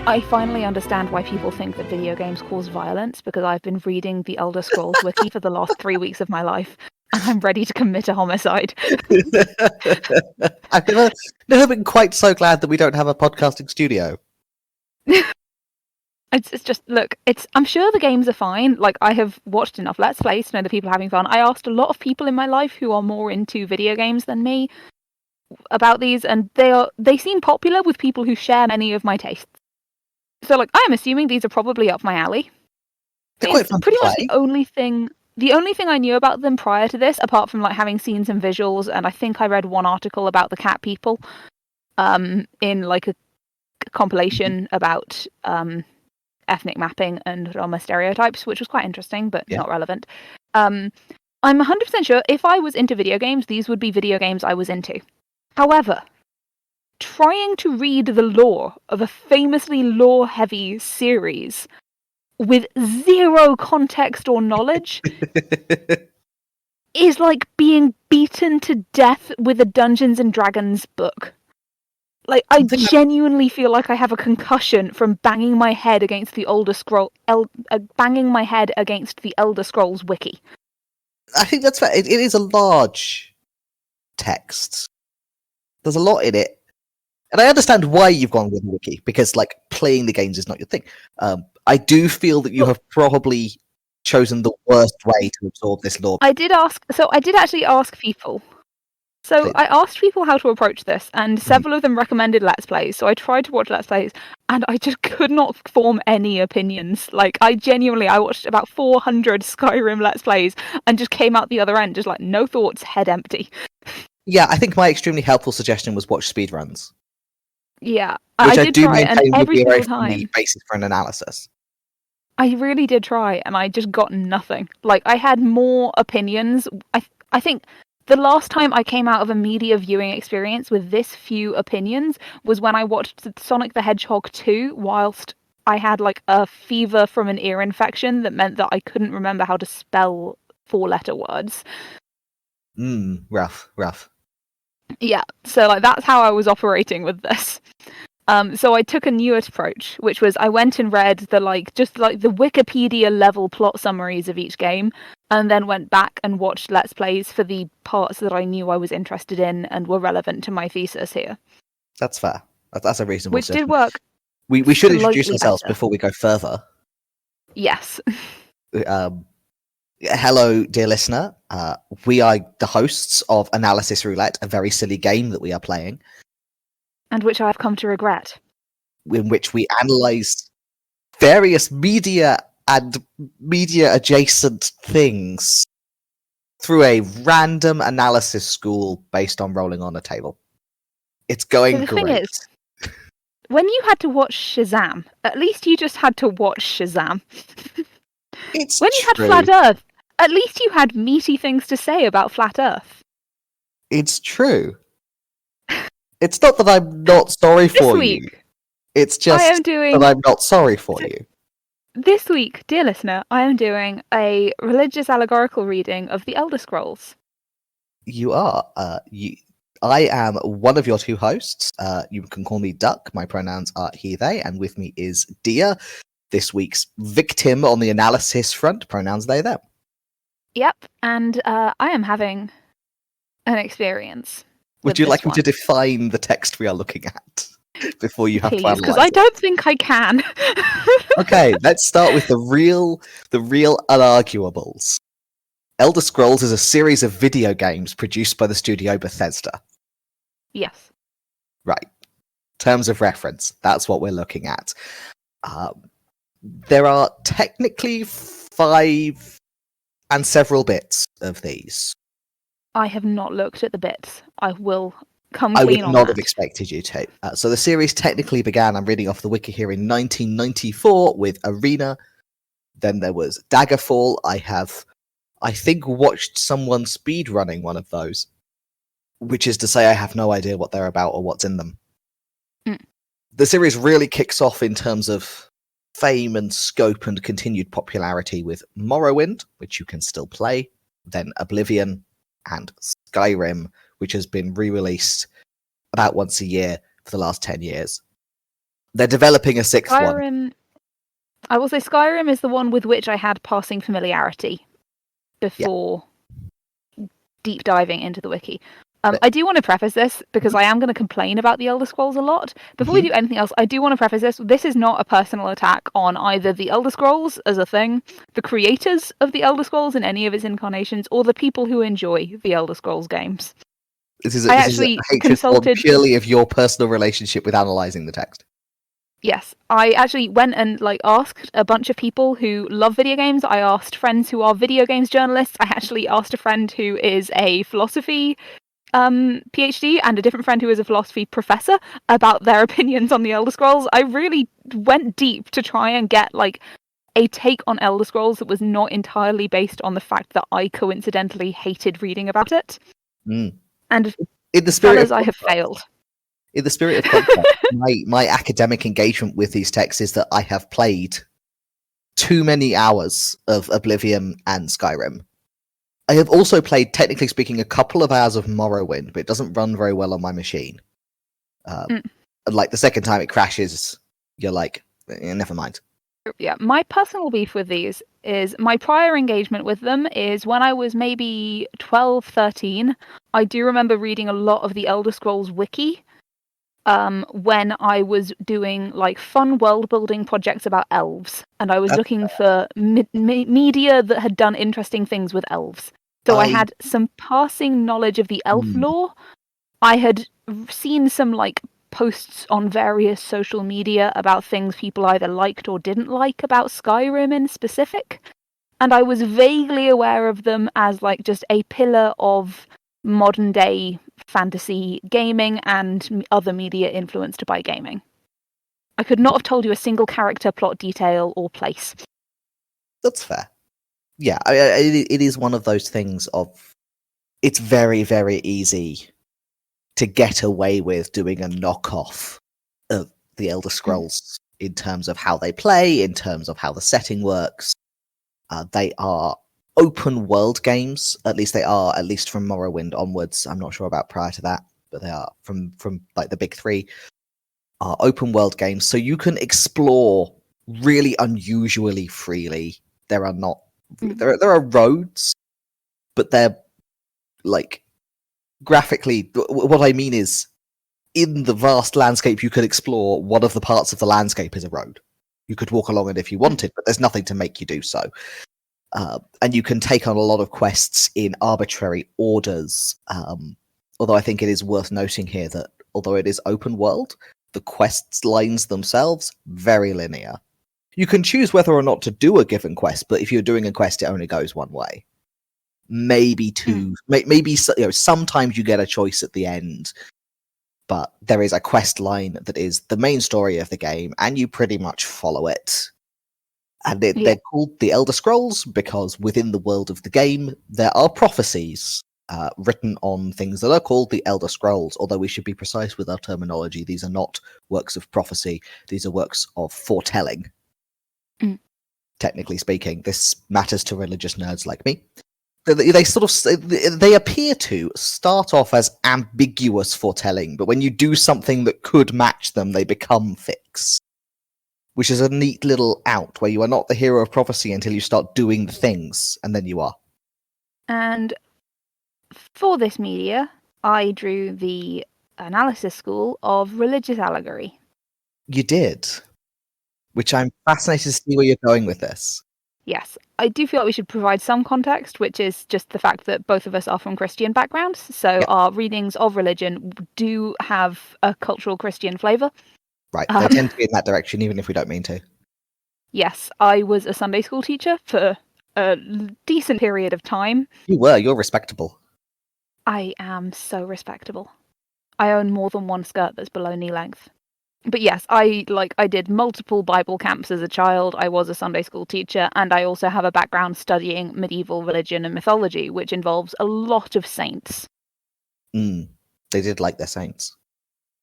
I finally understand why people think that video games cause violence, because I've been reading the Elder Scrolls wiki for the last 3 weeks of my life, and I'm ready to commit a homicide. I've never been quite so glad that we don't have a podcasting studio. It's just, look, I'm sure the games are fine. Like, I have watched enough Let's Plays to know that people are having fun. I asked a lot of people in my life who are more into video games than me about these, and they seem popular with people who share many of my tastes. So, like, I'm assuming these are probably up my alley. They're quite fun pretty to much play. the only thing I knew about them prior to this, apart from like having seen some visuals, and I think I read one article about the cat people, in like a compilation about ethnic mapping and Roma stereotypes, which was quite interesting, but not relevant. I'm 100% sure if I was into video games, these would be video games I was into. However, trying to read the lore of a famously lore-heavy series with zero context or knowledge is like being beaten to death with a Dungeons and Dragons book. Like, I genuinely feel like I have a concussion from banging my head against the Elder Scrolls wiki. I think that's fair. It is a large text. There's a lot in it. And I understand why you've gone with the wiki, because like playing the games is not your thing. I do feel that you have probably chosen the worst way to absorb this lore. I did actually ask people. So I asked people how to approach this, and several of them recommended Let's Plays. So I tried to watch Let's Plays, and I just could not form any opinions. Like, I watched about 400 Skyrim Let's Plays, and just came out the other end, just like, no thoughts, head empty. Yeah, I think my extremely helpful suggestion was watch speedruns. Yeah, which I did try, and every single time, basis for an analysis. I really did try, and I just got nothing. Like, I had more opinions. I think the last time I came out of a media viewing experience with this few opinions was when I watched Sonic the Hedgehog 2 whilst I had like a fever from an ear infection that meant that I couldn't remember how to spell 4-letter words. Rough. Yeah, so like that's how I was operating with this. So I took a new approach, which was I went and read the the Wikipedia level plot summaries of each game, and then went back and watched Let's Plays for the parts that I knew I was interested in and were relevant to my thesis here. That's fair. That's a reasonable Which did work. We should introduce ourselves before we go further. Yes. Hello, dear listener. We are the hosts of Analysis Roulette, a very silly game that we are playing. And which I have come to regret. In which we analyse various media and media-adjacent things through a random analysis school based on rolling on a table. It's going great. Thing is, when you had to watch Shazam, at least you just had to watch Shazam. It's when you had Flat Earth, at least you had meaty things to say about Flat Earth. It's true. It's not that I'm not sorry for you. It's just that I'm not sorry for you. This week, dear listener, I am doing a religious allegorical reading of the Elder Scrolls. You are. I am one of your two hosts. You can call me Duck. My pronouns are he, they, and with me is Dia, this week's victim on the analysis front, pronouns they, them. Yep, and I am having an experience. Would you like me to define the text we are looking at before you have to analyze it? Because I don't think I can. Okay, let's start with the real unarguables. Elder Scrolls is a series of video games produced by the studio Bethesda. Yes. Right. Terms of reference, that's what we're looking at. There are technically 5 and several bits of these. I have not looked at the bits. I will come clean on that. I would not have expected you to. So the series technically began, I'm reading off the wiki here, in 1994 with Arena. Then there was Daggerfall. I think, watched someone speedrunning one of those, which is to say I have no idea what they're about or what's in them. The series really kicks off in terms of fame and scope and continued popularity with Morrowind, which you can still play, then Oblivion, and Skyrim, which has been re-released about once a year for the last 10 years. They're developing a sixth one. Skyrim. I will say Skyrim is the one with which I had passing familiarity before deep diving into the wiki. I do want to preface this because I am going to complain about the Elder Scrolls a lot. Before we do anything else, I do want to preface this. This is not a personal attack on either the Elder Scrolls as a thing, the creators of the Elder Scrolls in any of its incarnations, or the people who enjoy the Elder Scrolls games. This is a hatred consulted purely of your personal relationship with analysing the text. Yes, I actually went and asked a bunch of people who love video games. I asked friends who are video games journalists. I actually asked a friend who is a philosophy PhD and a different friend who is a philosophy professor about their opinions on the Elder Scrolls. I really went deep to try and get a take on Elder Scrolls that was not entirely based on the fact that I coincidentally hated reading about it. And in the spirit I have failed. In the spirit of context, my academic engagement with these texts is that I have played too many hours of Oblivion and Skyrim. I have also played, technically speaking, a couple of hours of Morrowind, but it doesn't run very well on my machine. And the second time it crashes, you're like, never mind. Yeah, my personal beef with these is my prior engagement with them is when I was maybe 12, 13. I do remember reading a lot of the Elder Scrolls wiki when I was doing fun world building projects about elves, and I was looking for media that had done interesting things with elves. So I had some passing knowledge of the elf lore. I had seen some posts on various social media about things people either liked or didn't like about Skyrim in specific, and I was vaguely aware of them as just a pillar of modern day fantasy gaming and other media influenced by gaming. I could not have told you a single character, plot detail, or place. That's fair. Yeah, it is one of those things of it's very, very easy to get away with doing a knockoff of the Elder Scrolls in terms of how they play, in terms of how the setting works. They are open world games, at least from Morrowind onwards. I'm not sure about prior to that, but they are from the big three are open world games, so you can explore really unusually freely. There are not there are roads, but they're graphically. What I mean is, in the vast landscape you could explore, one of the parts of the landscape is a road. You could walk along it if you wanted, but there's nothing to make you do so. And you can take on a lot of quests in arbitrary orders. Although I think it is worth noting here that although it is open world, the quest lines themselves very linear. You can choose whether or not to do a given quest, but if you're doing a quest, it only goes one way. Maybe two. Maybe sometimes you get a choice at the end, but there is a quest line that is the main story of the game, and you pretty much follow it. And they're called the Elder Scrolls because within the world of the game, there are prophecies written on things that are called the Elder Scrolls, although we should be precise with our terminology. These are not works of prophecy. These are works of foretelling. Technically speaking, this matters to religious nerds like me. They appear to start off as ambiguous foretelling, but when you do something that could match them, they become fixed. Which is a neat little out, where you are not the hero of prophecy until you start doing the things, and then you are. And for this media, I drew the analysis school of religious allegory. You did. Which I'm fascinated to see where you're going with this. Yes, I do feel like we should provide some context, which is just the fact that both of us are from Christian backgrounds, so our readings of religion do have a cultural Christian flavour. Right, they tend to be in that direction, even if we don't mean to. Yes, I was a Sunday school teacher for a decent period of time. You're respectable. I am so respectable. I own more than one skirt that's below knee length. But yes, I did multiple Bible camps as a child. I was a Sunday school teacher, and I also have a background studying medieval religion and mythology, which involves a lot of saints. They did like their saints.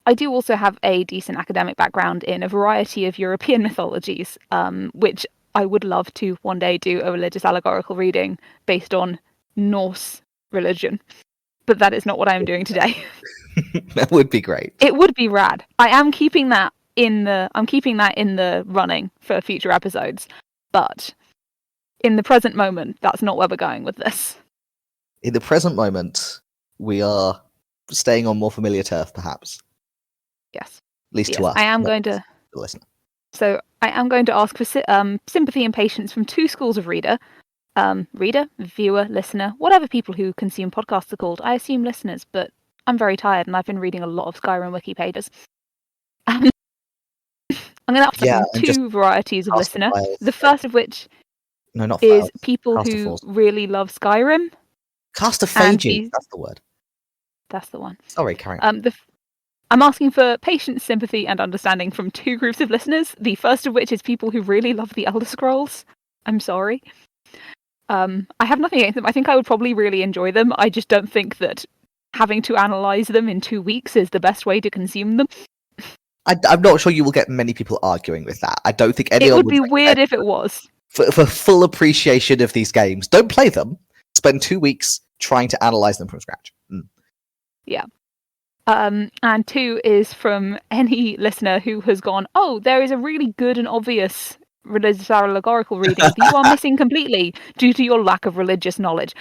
I do also have a decent academic background in a variety of European mythologies, which I would love to one day do a religious allegorical reading based on Norse religion. But that is not what I am doing today. That would be great. It would be rad. I am keeping that I'm keeping that in the running for future episodes. But in the present moment, that's not where we're going with this. In the present moment, we are staying on more familiar turf, perhaps. Yes. At least to Yes, us. I am not going to to. the listener. So I am going to ask for sympathy and patience from two schools of reader. Reader, viewer, listener, whatever people who consume podcasts are called. I assume listeners, but I'm very tired and I've been reading a lot of Skyrim wiki pages. I'm going to ask Yeah, from I'm just two varieties of casting listener. files. The first of which No, not is files. people Caster who force. really love Skyrim. Castaphage. That's the word. That's the one. Sorry, carry on. I'm asking for patience, sympathy, and understanding from two groups of listeners. The first of which is people who really love the Elder Scrolls. I'm sorry. I have nothing against them. I think I would probably really enjoy them. I just don't think that having to analyze them in 2 weeks is the best way to consume them. I'm not sure you will get many people arguing with that. I don't think anyone It would be weird if it was. For full appreciation of these games. Don't play them. Spend 2 weeks trying to analyze them from scratch. Yeah. And two is from any listener who has gone, oh, there is a really good and obvious religious allegorical reading that you are missing completely due to your lack of religious knowledge.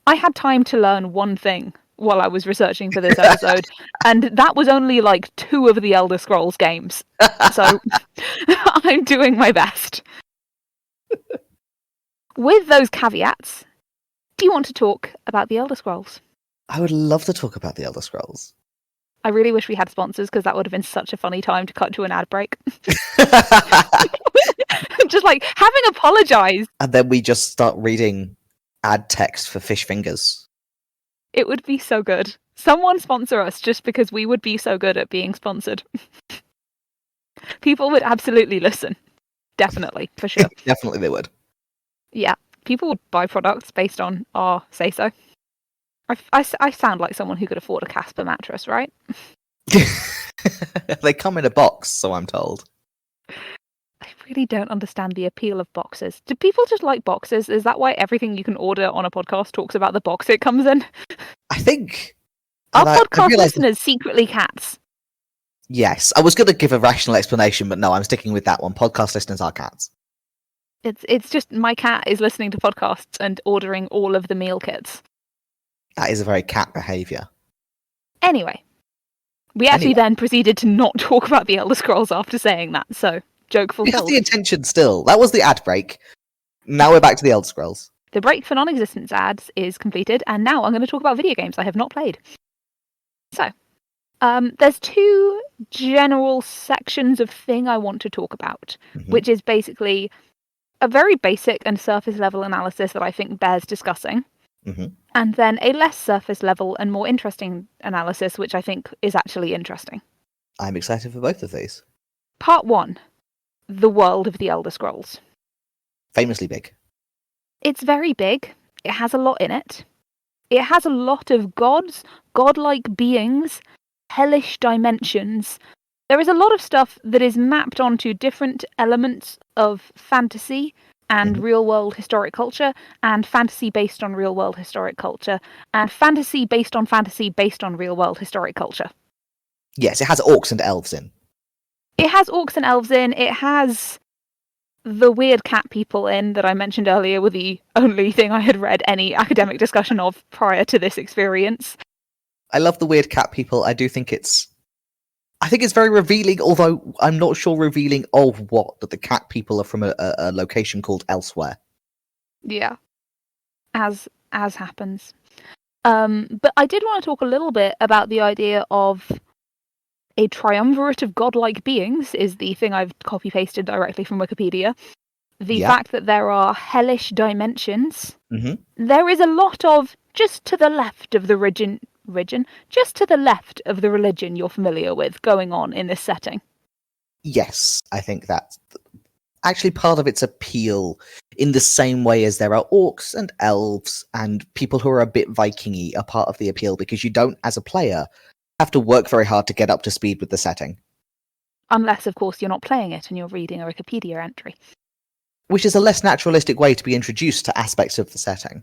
I had time to learn one thing while I was researching for this episode, and that was only like 2 of the Elder Scrolls games. So I'm doing my best. With those caveats, do you want to talk about the Elder Scrolls? I would love to talk about the Elder Scrolls. I really wish we had sponsors because that would have been such a funny time to cut to an ad break. Just like having apologized. And then we just start reading ad text for fish fingers. It would be so good. Someone sponsor us just because we would be so good at being sponsored. People would absolutely listen. Definitely, for sure. Definitely they would. Yeah, people would buy products based on our say-so. I sound like someone who could afford a Casper mattress, right? They come in a box, so I'm told. I really don't understand the appeal of boxes. Do people just like boxes? Is that why everything you can order on a podcast talks about the box it comes in? I think... Are I podcast realised listeners secretly cats? Yes. I was going to give a rational explanation, but no, I'm sticking with that one. Podcast listeners are cats. It's just my cat is listening to podcasts and ordering all of the meal kits. That is a very cat behaviour. Anyway, we actually then proceeded to not talk about the Elder Scrolls after saying that, so joke We have fulfilled. the intention still. That was the ad break. Now we're back to the Elder Scrolls. The break for non-existence ads is completed, and now I'm going to talk about video games I have not played. So, there's 2 general sections of thing I want to talk about, which is basically a very basic and surface level analysis that I think bears discussing. And then a less surface level and more interesting analysis, which I think is actually interesting. I'm excited for both of these. Part 1. The world of the Elder Scrolls. Famously big. It's very big. It has a lot in it. It has a lot of gods, godlike beings, hellish dimensions. There is a lot of stuff that is mapped onto different elements of fantasy and real-world historic culture, and fantasy based on real-world historic culture, and fantasy based on real-world historic culture. Yes, it has orcs and elves in. It has orcs and elves in. It has the weird cat people in that I mentioned earlier were the only thing I had read any academic discussion of prior to this experience. I love the weird cat people. I think it's very revealing, although I'm not sure revealing of what, that the cat people are from a location called Elsewhere. Yeah. As happens. But I did want to talk a little bit about the idea of a triumvirate of godlike beings is the thing I've copy-pasted directly from Wikipedia. The fact that there are hellish dimensions. There is a lot of just to the left of the religion you're familiar with going on in this setting. Yes, I think that's actually part of its appeal, in the same way as there are orcs and elves and people who are a bit Viking-y are part of the appeal, because you don't, as a player, have to work very hard to get up to speed with the setting. Unless, of course, you're not playing it and you're reading a Wikipedia entry. Which is a less naturalistic way to be introduced to aspects of the setting.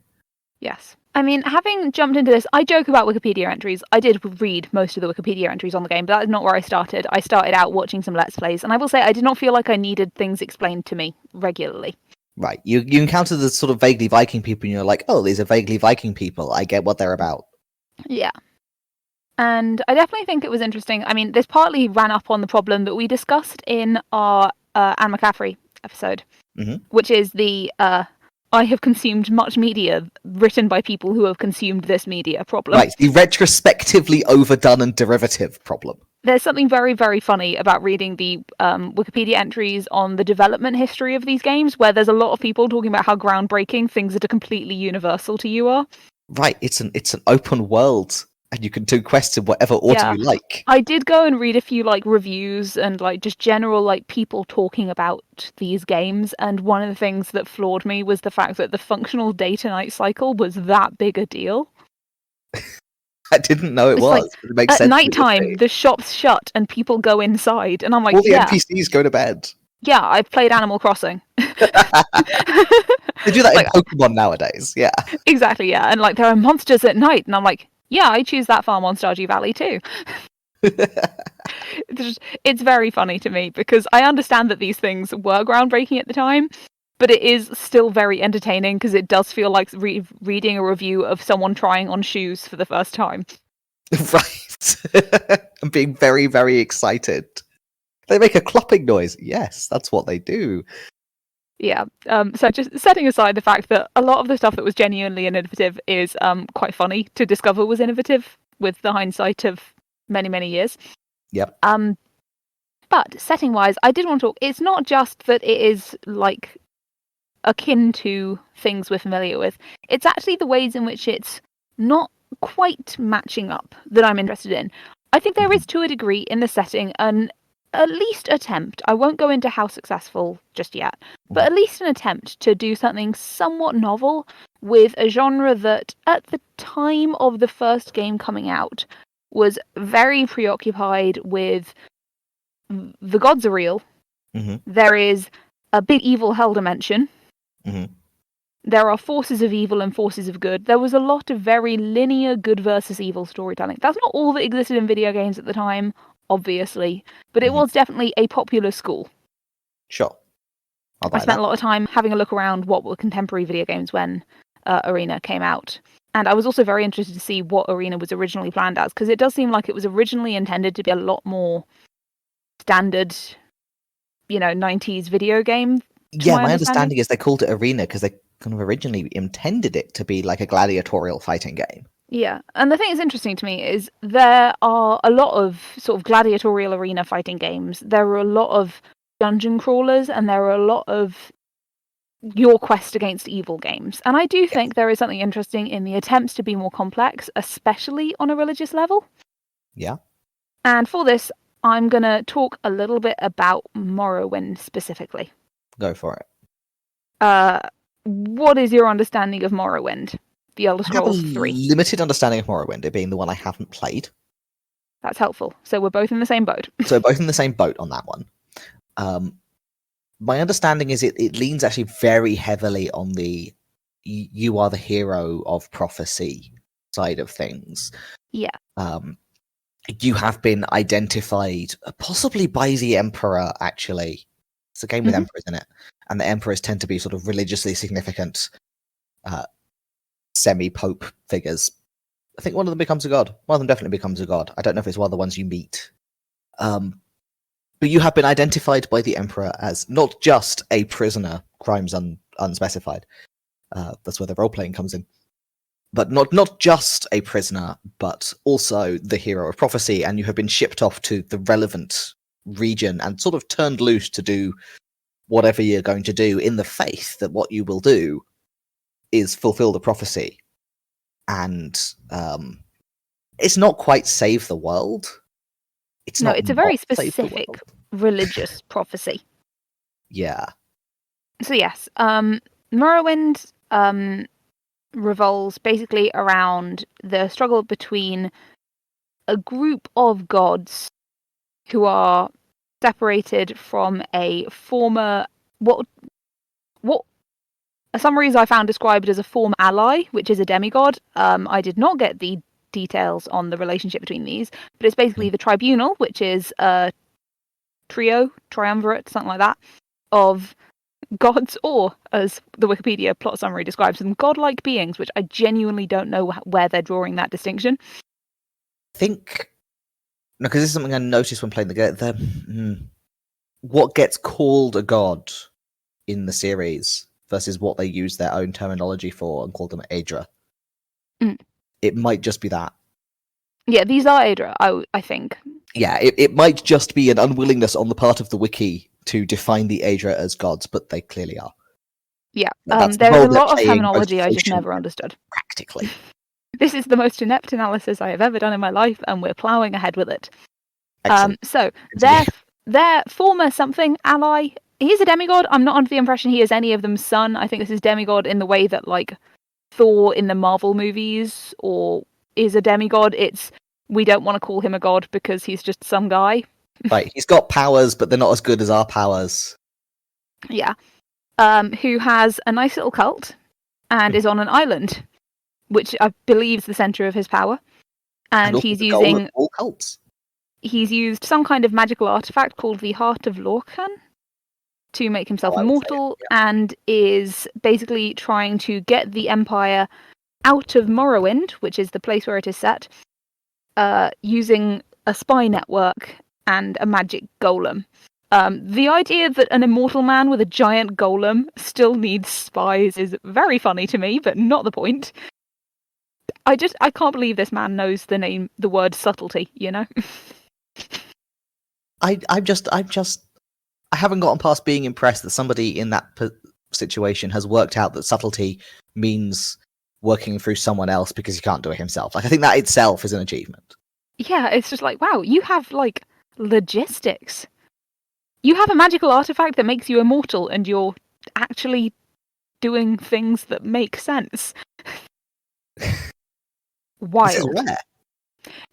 Yes. I mean, having jumped into this, I joke about Wikipedia entries. I did read most of the Wikipedia entries on the game, but that is not where I started. I started out watching some Let's Plays, and I will say I did not feel like I needed things explained to me regularly. Right. You encounter the sort of vaguely Viking people, and you're like, oh, these are vaguely Viking people. I get what they're about. Yeah. And I definitely think it was interesting. I mean, this partly ran up on the problem that we discussed in our Anne McCaffrey episode, which is the I have consumed much media written by people who have consumed this media problem. Right, the retrospectively overdone and derivative problem. There's something very, very funny about reading the Wikipedia entries on the development history of these games, where there's a lot of people talking about how groundbreaking things that are completely universal to you are. Right, it's an open world, and you can do quests in whatever order you like. I did go and read a few reviews and just general people talking about these games, and one of the things that floored me was the fact that the functional day to night cycle was that big a deal. I didn't know it was. But it makes at sense. At nighttime, the shop's shut and people go inside, and I'm like, all the NPCs go to bed. Yeah, I've played Animal Crossing. They do that in Pokemon nowadays, yeah. Exactly, yeah. And there are monsters at night, and I'm like, yeah, I choose that farm on Stardew Valley too. It's very funny to me, because I understand that these things were groundbreaking at the time, but it is still very entertaining, because it does feel like reading a review of someone trying on shoes for the first time. Right. I'm being very, very excited. They make a clopping noise. Yes, that's what they do. Yeah. So just setting aside the fact that a lot of the stuff that was genuinely innovative is quite funny to discover was innovative with the hindsight of many, many years. Yep. But setting-wise, I did want to talk. It's not just that it is akin to things we're familiar with. It's actually the ways in which it's not quite matching up that I'm interested in. I think there is, to a degree, in the setting, an at least attempt. I won't go into how successful just yet, but at least an attempt to do something somewhat novel with a genre that, at the time of the first game coming out, was very preoccupied with the gods are real. There is a big evil hell dimension. There are forces of evil and forces of good. There was a lot of very linear good versus evil storytelling. That's not all that existed in video games at the time, obviously, but it was definitely a popular school. Sure. I spent a lot of time having a look around what were contemporary video games when Arena came out. And I was also very interested to see what Arena was originally planned as, because it does seem like it was originally intended to be a lot more standard, 90s video game. Yeah, my understanding is they called it Arena because they kind of originally intended it to be like a gladiatorial fighting game. Yeah, and the thing that's interesting to me is there are a lot of sort of gladiatorial arena fighting games. There are a lot of dungeon crawlers, and there are a lot of your quest against evil games. And I do think there is something interesting in the attempts to be more complex, especially on a religious level. Yeah. And for this, I'm going to talk a little bit about Morrowind specifically. Go for it. What is your understanding of Morrowind? The Elder Scrolls 3. Limited understanding of Morrowind, it being the one I haven't played. That's helpful. So we're both in the same boat. So both in the same boat on that one. My understanding is it leans actually very heavily on the you are the hero of prophecy side of things. Yeah. You have been identified, possibly by the Emperor, actually. It's a game with emperors in it. And the emperors tend to be sort of religiously significant semi-pope figures. I think one of them becomes a god. One of them definitely becomes a god. I don't know if it's one of the ones you meet. But you have been identified by the Emperor as not just a prisoner, crimes unspecified. That's where the role-playing comes in. But not just a prisoner, but also the hero of prophecy, and you have been shipped off to the relevant region and sort of turned loose to do whatever you're going to do in the faith that what you will do is fulfill the prophecy. And it's not quite save the world. It's a very specific religious prophecy. Yeah. So yes, Morrowind revolves basically around the struggle between a group of gods who are separated from a former what summaries I found described as a former ally, which is a demigod. I did not get the details on the relationship between these, but it's basically the tribunal, which is a triumvirate, something like that, of gods, or as the Wikipedia plot summary describes them, godlike beings, which I genuinely don't know where they're drawing that distinction. I think, no, because this is something I noticed when playing the game. What gets called a god in the series versus what they use their own terminology for and call them Aedra. It might just be that. Yeah, these are Aedra, I think. Yeah, it might just be an unwillingness on the part of the wiki to define the Aedra as gods, but they clearly are. Yeah, That's the there's role a they're lot of playing, terminology both I just socially never and understood. practically. This is the most inept analysis I have ever done in my life, and we're ploughing ahead with it. Excellent. So their former something ally, he's a demigod. I'm not under the impression he is any of them's son. I think this is demigod in the way that like Thor in the Marvel movies or is a demigod. It's we don't want to call him a god because he's just some guy. Right, he's got powers, but they're not as good as our powers. Yeah. Who has a nice little cult and is on an island, which I believe is the center of his power. And also he's the goal using of all cults. He's used some kind of magical artifact called the Heart of Lorcan to make himself immortal, and is basically trying to get the Empire out of Morrowind, which is the place where it is set, using a spy network and a magic golem. The idea that an immortal man with a giant golem still needs spies is very funny to me, but not the point. I can't believe this man knows the word subtlety, you know? I haven't gotten past being impressed that somebody in that situation has worked out that subtlety means working through someone else because he can't do it himself. Like, I think that itself is an achievement. Yeah, it's just like, wow, you have like logistics. You have a magical artifact that makes you immortal, and you're actually doing things that make sense. Wild. This is rare.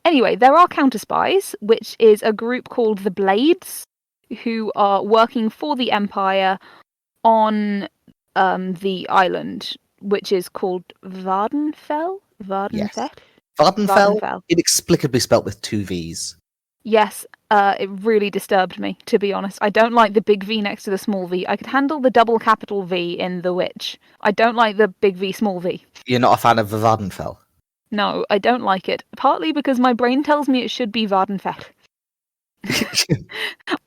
Anyway, there are counter spies, which is a group called the Blades, who are working for the Empire on the island, which is called Vardenfell? Yes. Vardenfell, Vardenfell. inexplicably spelt with 2 V's. Yes, it really disturbed me, to be honest. I don't like the big V next to the small V. I could handle the double capital V in The Witch. I don't like the big V, small V. You're not a fan of the Vardenfell? No, I don't like it. Partly because my brain tells me it should be Vardenfell.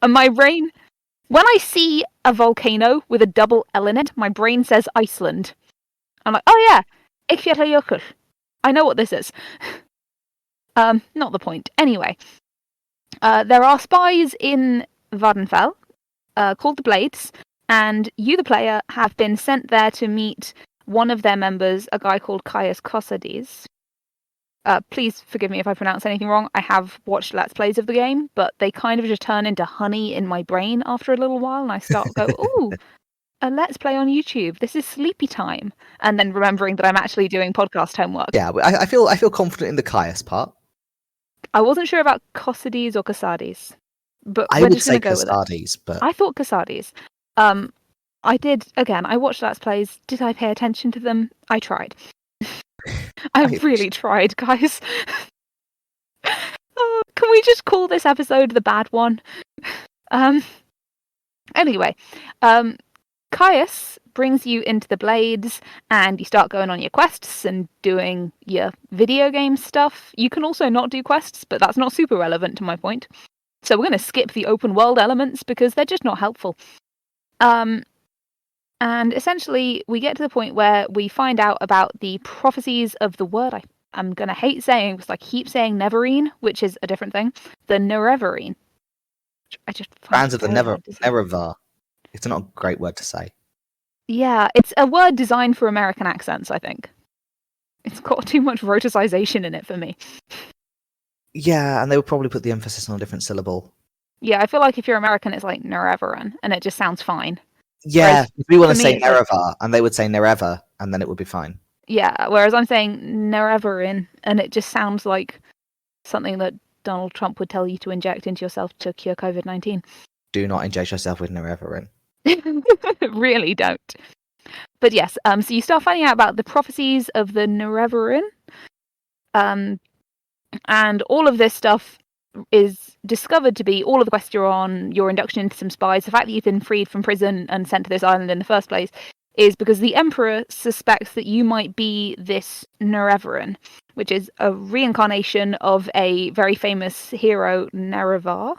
And my brain, when I see a volcano with a double L in it, my brain says Iceland. I'm like, oh yeah, Eyjafjallajökull. I know what this is. Not the point. Anyway, there are spies in Vardenfell called the Blades, and you, the player, have been sent there to meet one of their members, a guy called Caius Cosades. Please forgive me if I pronounce anything wrong. I have watched Let's Plays of the game, but they kind of just turn into honey in my brain after a little while, and I start to go, ooh, a Let's Play on YouTube. This is sleepy time. And then remembering that I'm actually doing podcast homework. Yeah, I feel confident in the Caius part. I wasn't sure about Cosades or Casades, but I we're would just say going to go with Casades, but I thought Casades. I did, again, I watched Let's Plays. Did I pay attention to them? I tried. I really tried, guys. Can we just call this episode the bad one? Anyway, Caius brings you into the Blades, and you start going on your quests and doing your video game stuff. You can also not do quests, but that's not super relevant to my point. So we're going to skip the open world elements because they're just not helpful. And essentially, we get to the point where we find out about the prophecies of the word I'm going to hate saying because I keep saying Neverine, which is a different thing. The Nerevarine. I just fans of the Nerevar. It's not a great word to say. Yeah, it's a word designed for American accents, I think. It's got too much roticization in it for me. Yeah, and they would probably put the emphasis on a different syllable. Yeah, I feel like if you're American, it's like Nerevarin, and it just sounds fine. Yeah, we want to say Nerevar, and they would say Nereva, and then it would be fine. Yeah, whereas I'm saying Nerevarin, and it just sounds like something that Donald Trump would tell you to inject into yourself to cure COVID-19. Do not inject yourself with Nerevarin. Really don't. But yes, so you start finding out about the prophecies of the Nerevarin, and all of this stuff is discovered to be all of the quests you're on, your induction into some spies, the fact that you've been freed from prison and sent to this island in the first place, is because the Emperor suspects that you might be this Nerevarin, which is a reincarnation of a very famous hero, Nerevar.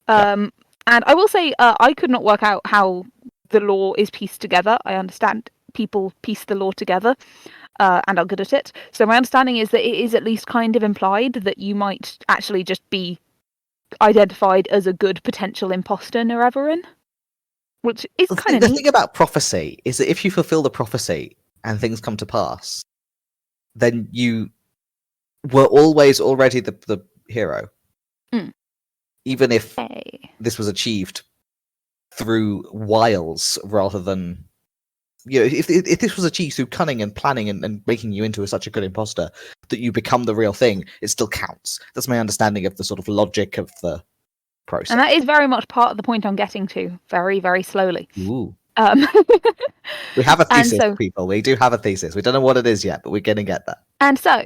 And I will say, I could not work out how the lore is pieced together. I understand people piece the lore together, and are good at it. So my understanding is that it is at least kind of implied that you might actually just be identified as a good potential imposter Nerevarin, which is kind of The neat. thing about prophecy is that if you fulfill the prophecy and things come to pass, then you were always already the hero. Mm. Even if Hey. this was achieved through wiles rather than... if this was achieved through cunning and planning and making you into such a good imposter that you become the real thing, it still counts. That's my understanding of the sort of logic of the process. And that is very much part of the point I'm getting to, very, very slowly. Ooh. Um, We have a And thesis, so- people. We do have a thesis. We don't know what it is yet, but we're going to get that. and so,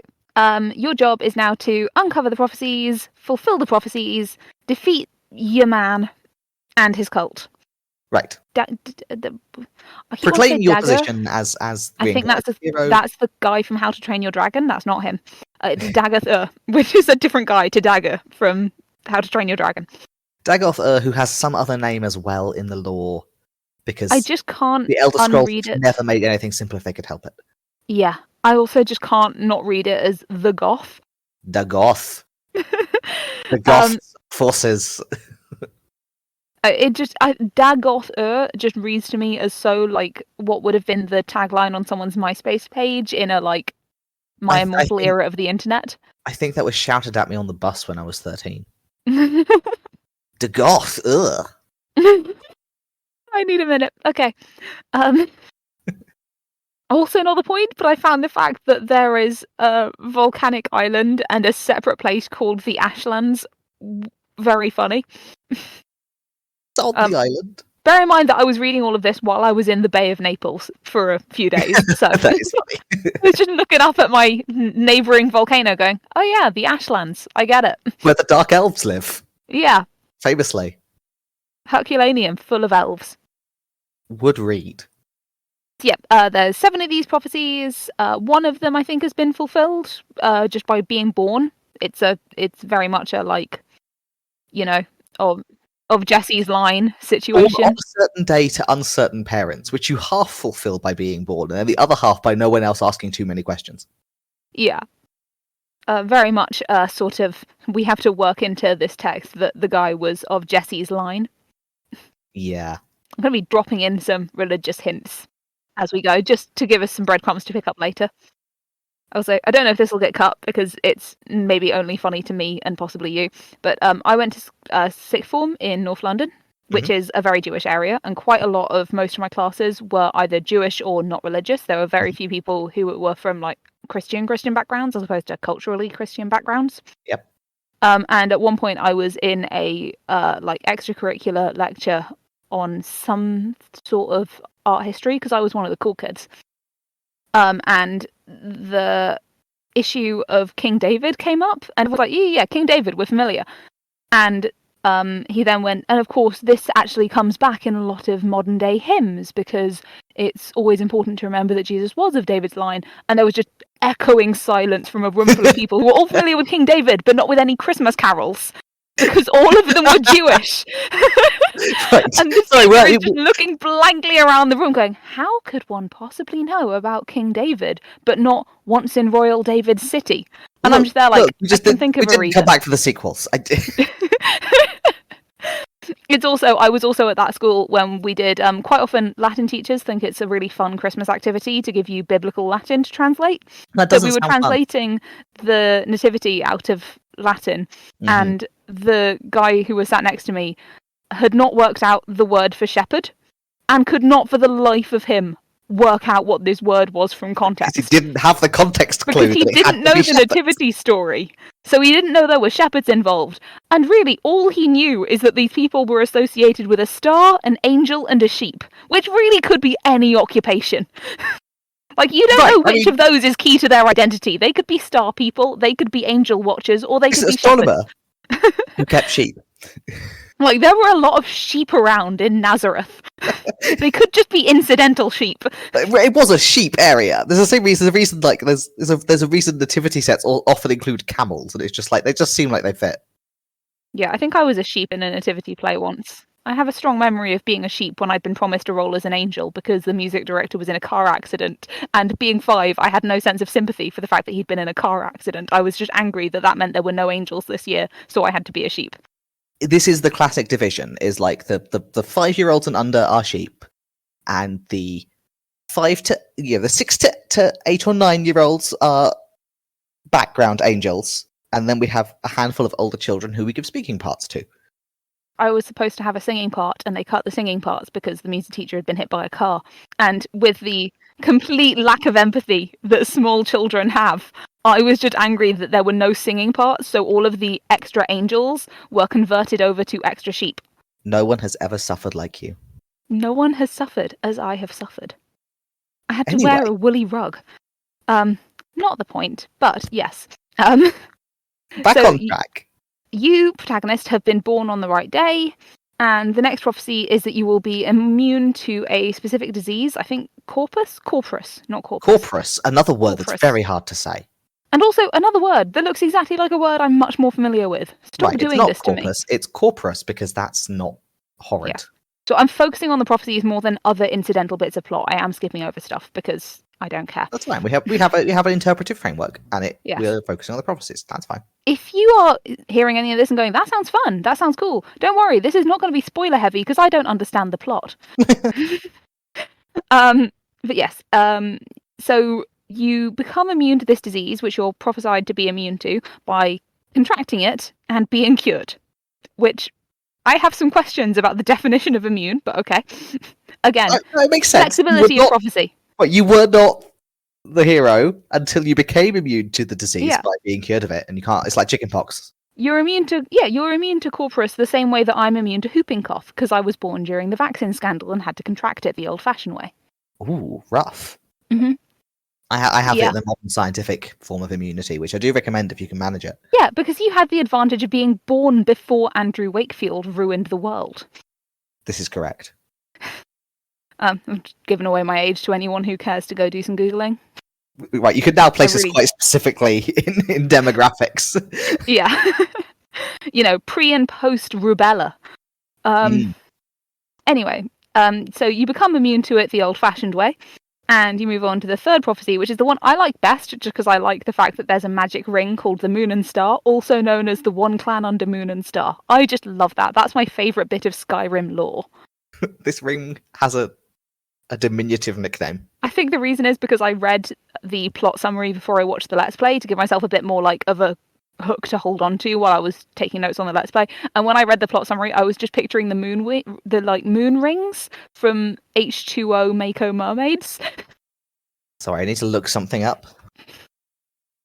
your job is now to uncover the prophecies, fulfill the prophecies, defeat your man and his cult. Right. I keep wanting to say Proclaim your Dagger. position as I think that's hero. that's the guy from How to Train Your Dragon. That's not him. It's Dagger, which is a different guy to Dagger from How to Train Your Dragon. Dagoth, who has some other name as well in the lore, because I just can't the Elder Scrolls unread it. never made anything simple if they could help it. Yeah, I also just can't not read it as the Goth. Dagoth. The Goth forces. Dagoth just reads to me as so like what would have been the tagline on someone's MySpace page in a like my I immortal think- era of the internet. I think that was shouted at me on the bus when I was 13. Dagoth, ugh. I need a minute. Okay. Also not the point, but I found the fact that there is a volcanic island and a separate place called the Ashlands very funny. It's on the island. Bear in mind that I was reading all of this while I was in the Bay of Naples for a few days, so That is funny. I was just looking up at my neighbouring volcano going, oh yeah, the Ashlands, I get it. Where the Dark Elves live, Yeah, famously. Herculaneum, full of elves. Would read. Yep, there's 7 of these prophecies. One of them I think has been fulfilled just by being born. It's very much a like, you know, of Jesse's line Born situation. on a certain day to uncertain parents, which you half fulfill by being born, and then the other half by no one else asking too many questions. Yeah. Very much sort of, we have to work into this text that the guy was of Jesse's line. Yeah. I'm going to be dropping in some religious hints as we go, just to give us some breadcrumbs to pick up later. Also, I don't know if this will get cut because it's maybe only funny to me and possibly you, but I went to sixth form in North London, which is a very Jewish area, and quite a lot of most of my classes were either Jewish or not religious. There were very few people who were from like Christian backgrounds as opposed to culturally Christian backgrounds. Yep. And at one point I was in a like extracurricular lecture on some sort of art history because I was one of the cool kids. And the issue of King David came up, and I was like, yeah, King David, we're familiar. And he then went, and of course, this actually comes back in a lot of modern day hymns because it's always important to remember that Jesus was of David's line. And there was just echoing silence from a room full of people who were all familiar with King David, but not with any Christmas carols because all of them were Jewish. Right. And this Sorry, teacher is just looking blankly around the room going, how could one possibly know about King David but not once in Royal David's city? And I'm just there like, I can think of a reason. Come back for the sequels. It's also, I was also at that school when we did, quite often Latin teachers think it's a really fun Christmas activity to give you biblical Latin to translate. That So doesn't we were sound fun. translating the Nativity out of Latin, and the guy who was sat next to me had not worked out the word for shepherd and could not for the life of him work out what this word was from context. Because he didn't have the context clue. Because he didn't know the nativity story. So he didn't know there were shepherds involved. And really, all he knew is that these people were associated with a star, an angel, and a sheep, which really could be any occupation. Like, you don't know which of those is key to their identity. They could be star people, they could be angel watchers, or they could be astronomer who kept sheep. Like, there were a lot of sheep around in Nazareth. They could just be incidental sheep. It was a sheep area. There's the same reason. There's a reason, like there's a reason nativity sets often include camels, and it's just like they just seem like they fit. Yeah, I think I was a sheep in a nativity play once. I have a strong memory of being a sheep when I'd been promised a role as an angel because the music director was in a car accident. And being 5, I had no sense of sympathy for the fact that he'd been in a car accident. I was just angry that that meant there were no angels this year, so I had to be a sheep. This is the classic division, is like the 5-year-olds and under are sheep, and the 6 to 8 or 9-year-olds are background angels, and then we have a handful of older children who we give speaking parts to. I was supposed to have a singing part, and they cut the singing parts because the music teacher had been hit by a car. And with the complete lack of empathy that small children have, I was just angry that there were no singing parts, so all of the extra angels were converted over to extra sheep. No one has ever suffered like you. No one has suffered as I have suffered. I had to wear a woolly rug. Not the point, but yes. Back on track. You, protagonist, have been born on the right day, and the next prophecy is that you will be immune to a specific disease. I think corpus? Corporus, not corpus. Corporus, another word that's very hard to say. And also another word that looks exactly like a word I'm much more familiar with. Stop doing this to me. It's corporus because that's not horrid. Yeah. So I'm focusing on the prophecies more than other incidental bits of plot. I am skipping over stuff because I don't care. That's fine. We have an interpretive framework, and we're focusing on the prophecies. That's fine. If you are hearing any of this and going, that sounds fun, that sounds cool, don't worry, this is not going to be spoiler heavy because I don't understand the plot. But yes, so you become immune to this disease, which you're prophesied to be immune to, by contracting it and being cured. Which I have some questions about the definition of immune, but okay. Again, it makes sense. Flexibility of prophecy. But you were not the hero until you became immune to the disease by being cured of it, and you can't. It's like chickenpox. You're immune to corporus the same way that I'm immune to whooping cough because I was born during the vaccine scandal and had to contract it the old-fashioned way. Ooh, rough. Mm-hmm. I have it in the modern scientific form of immunity, which I do recommend if you can manage it. Yeah, because you had the advantage of being born before Andrew Wakefield ruined the world. This is correct. I'm giving away my age to anyone who cares to go do some Googling. Right, you could now place us quite specifically in demographics. Yeah. Pre and post rubella. Anyway, so you become immune to it the old-fashioned way, and you move on to the third prophecy, which is the one I like best, just because I like the fact that there's a magic ring called the Moon and Star, also known as the One Clan under Moon and Star. I just love that. That's my favourite bit of Skyrim lore. This ring has a diminutive nickname. I think the reason is because I read the plot summary before I watched the Let's Play to give myself a bit more of a hook to hold on to while I was taking notes on the Let's Play. And when I read the plot summary, I was just picturing the moon rings from H2O Mako Mermaids. Sorry, I need to look something up.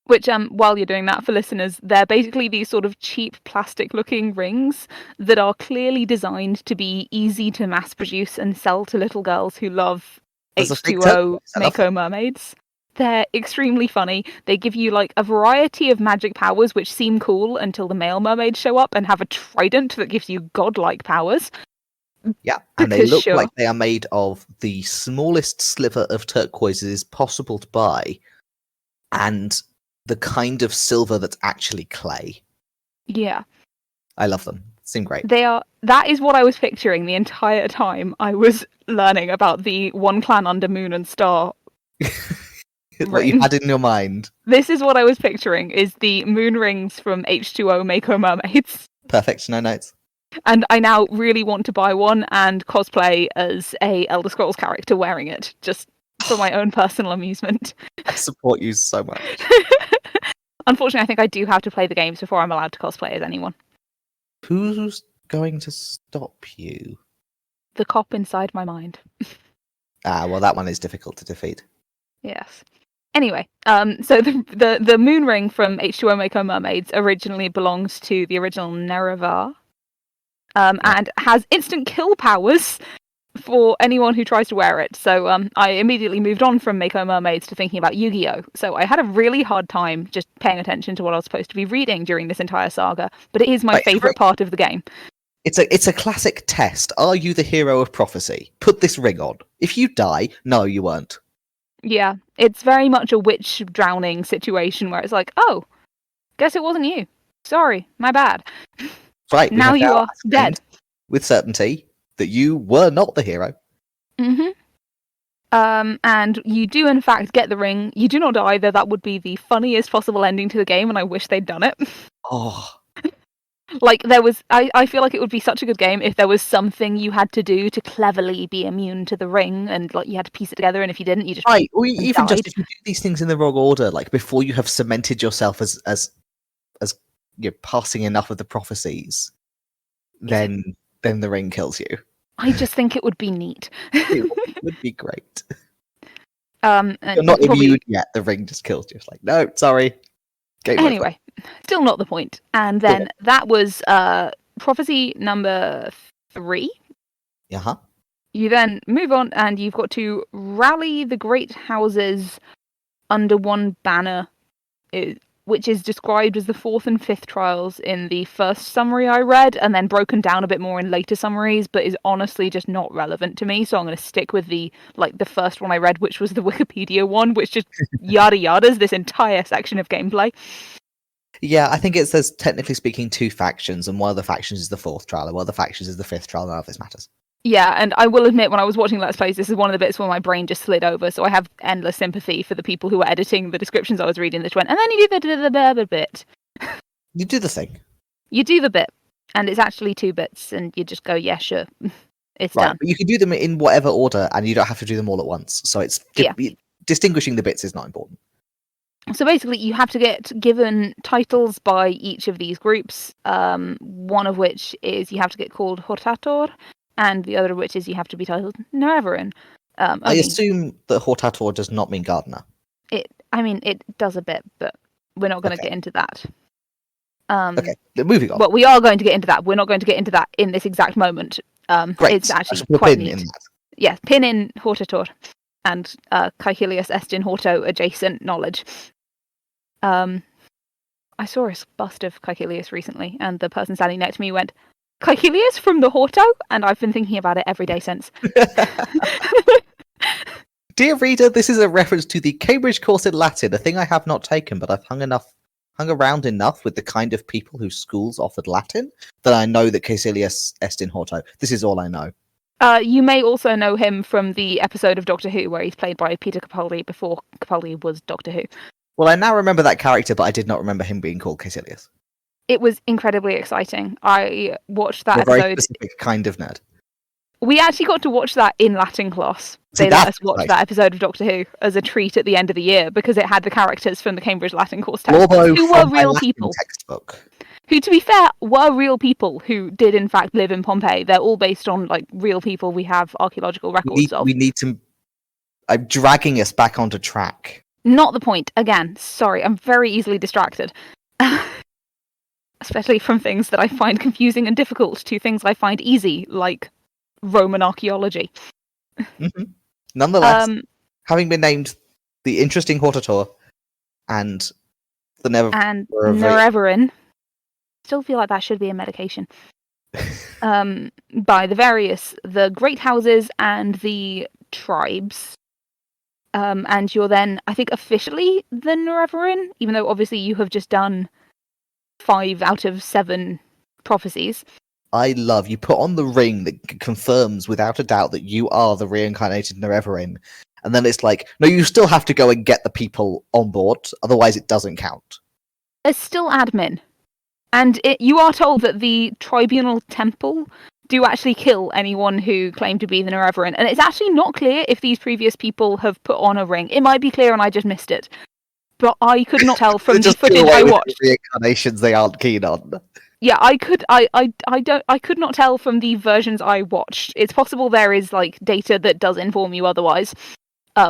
Which, while you're doing that for listeners, they're basically these sort of cheap plastic-looking rings that are clearly designed to be easy to mass-produce and sell to little girls who love H2O Mako Mermaids. They're extremely funny. They give you a variety of magic powers which seem cool until the male mermaids show up and have a trident that gives you godlike powers. Yeah, and they look like they are made of the smallest sliver of turquoises possible to buy, and the kind of silver that's actually clay. Yeah. I love them. Seem great. That is what I was picturing the entire time I was learning about the One Clan under Moon and Star. What you had in your mind. This is what I was picturing, is the moon rings from H2O Mako Mermaids. Perfect, no notes. And I now really want to buy one and cosplay as a Elder Scrolls character wearing it, just for my own personal amusement. I support you so much. Unfortunately, I think I do have to play the games before I'm allowed to cosplay as anyone. Who's going to stop you? The cop inside my mind. Well, that one is difficult to defeat. Yes. Anyway, so the moon ring from H2O Mako Mermaids originally belongs to the original Nerevar, and has instant kill powers for anyone who tries to wear it. So I immediately moved on from Mako Mermaids to thinking about Yu-Gi-Oh! So I had a really hard time just paying attention to what I was supposed to be reading during this entire saga, but it is my favourite part of the game. It's a classic test. Are you the hero of prophecy? Put this ring on. If you die, no, you weren't. Yeah, it's very much a witch drowning situation where it's like, oh, guess it wasn't you. Sorry, my bad. Right, now you are dead. With certainty that you were not the hero. Mm-hmm. And you do in fact get the ring. You do not die, though that would be the funniest possible ending to the game, and I wish they'd done it. Oh. Like, there was... I feel like it would be such a good game if there was something you had to do to cleverly be immune to the ring, and like you had to piece it together, and if you didn't, you just right. Or even died. just if you do these things in the wrong order, like before you have cemented yourself as you're passing enough of the prophecies, then the ring kills you. I just think it would be neat. It would be great. And you're not immune yet. The ring just kills you. It's like, no, sorry. Game anyway, still not the point. And then that was prophecy number 3. Uh-huh. You then move on, and you've got to rally the great houses under one banner, which is described as the 4th and 5th trials in the first summary I read, and then broken down a bit more in later summaries, but is honestly just not relevant to me, so I'm going to stick with the first one I read, which was the Wikipedia one, which just yada yadas this entire section of gameplay. Yeah, I think it says, technically speaking, 2 factions, and one of the factions is the 4th trial, and one of the factions is the 5th trial, none of this matters. Yeah, and I will admit, when I was watching Let's Plays, this is one of the bits where my brain just slid over, so I have endless sympathy for the people who were editing the descriptions I was reading that went, and then you do the bit. You do the thing. You do the bit, and it's actually 2 bits, and you just go, yeah, sure, it's done. But you can do them in whatever order, and you don't have to do them all at once, so it's distinguishing the bits is not important. So basically, you have to get given titles by each of these groups, one of which is you have to get called Hortator, and the other of which is you have to be titled Nerevarin. I assume that Hortator does not mean gardener. It does a bit, but we're not going to get into that. Okay, moving on. Well, we are going to get into that. We're not going to get into that in this exact moment. Great. It's actually quite neat. Yes, pin in Hortator and Caecilius Estin Horto adjacent knowledge. I saw a bust of Caecilius recently, and the person standing next to me went, Caecilius from the Horto? And I've been thinking about it every day since. Dear reader, this is a reference to the Cambridge course in Latin, a thing I have not taken, but I've hung around enough with the kind of people whose schools offered Latin that I know that Caecilius Estin Horto. This is all I know. You may also know him from the episode of Doctor Who where he's played by Peter Capaldi before Capaldi was Doctor Who. Well, I now remember that character, but I did not remember him being called Caecilius. It was incredibly exciting. I watched that episode. Very specific kind of nerd. We actually got to watch that in Latin class. They let us watch that episode of Doctor Who as a treat at the end of the year because it had the characters from the Cambridge Latin course textbook who were real people. Textbook. Who, to be fair, were real people who did in fact live in Pompeii. They're all based on like real people we have archaeological records of. We need to... I'm dragging us back onto track. Not the point. Again, sorry, I'm very easily distracted. Especially from things that I find confusing and difficult to things I find easy, like Roman archaeology. Mm-hmm. Nonetheless, having been named the interesting Hortator and the Nerevarin, still feel like that should be a medication. By the great houses and the tribes. And you're then, I think, officially the Nerevarin, even though obviously you have just done 5 out of 7 prophecies. I love you put on the ring that confirms without a doubt that you are the reincarnated Nerevarin, and then it's like, no, you still have to go and get the people on board, otherwise it doesn't count. There's still admin, and you are told that the tribunal temple do actually kill anyone who claim to be the Nerevarin, and it's actually not clear if these previous people have put on a ring. It might be clear and I just missed it, but I could not tell from the footage I watched. Reincarnations they aren't keen on. Yeah, I could not tell from the versions I watched. It's possible there is like data that does inform you otherwise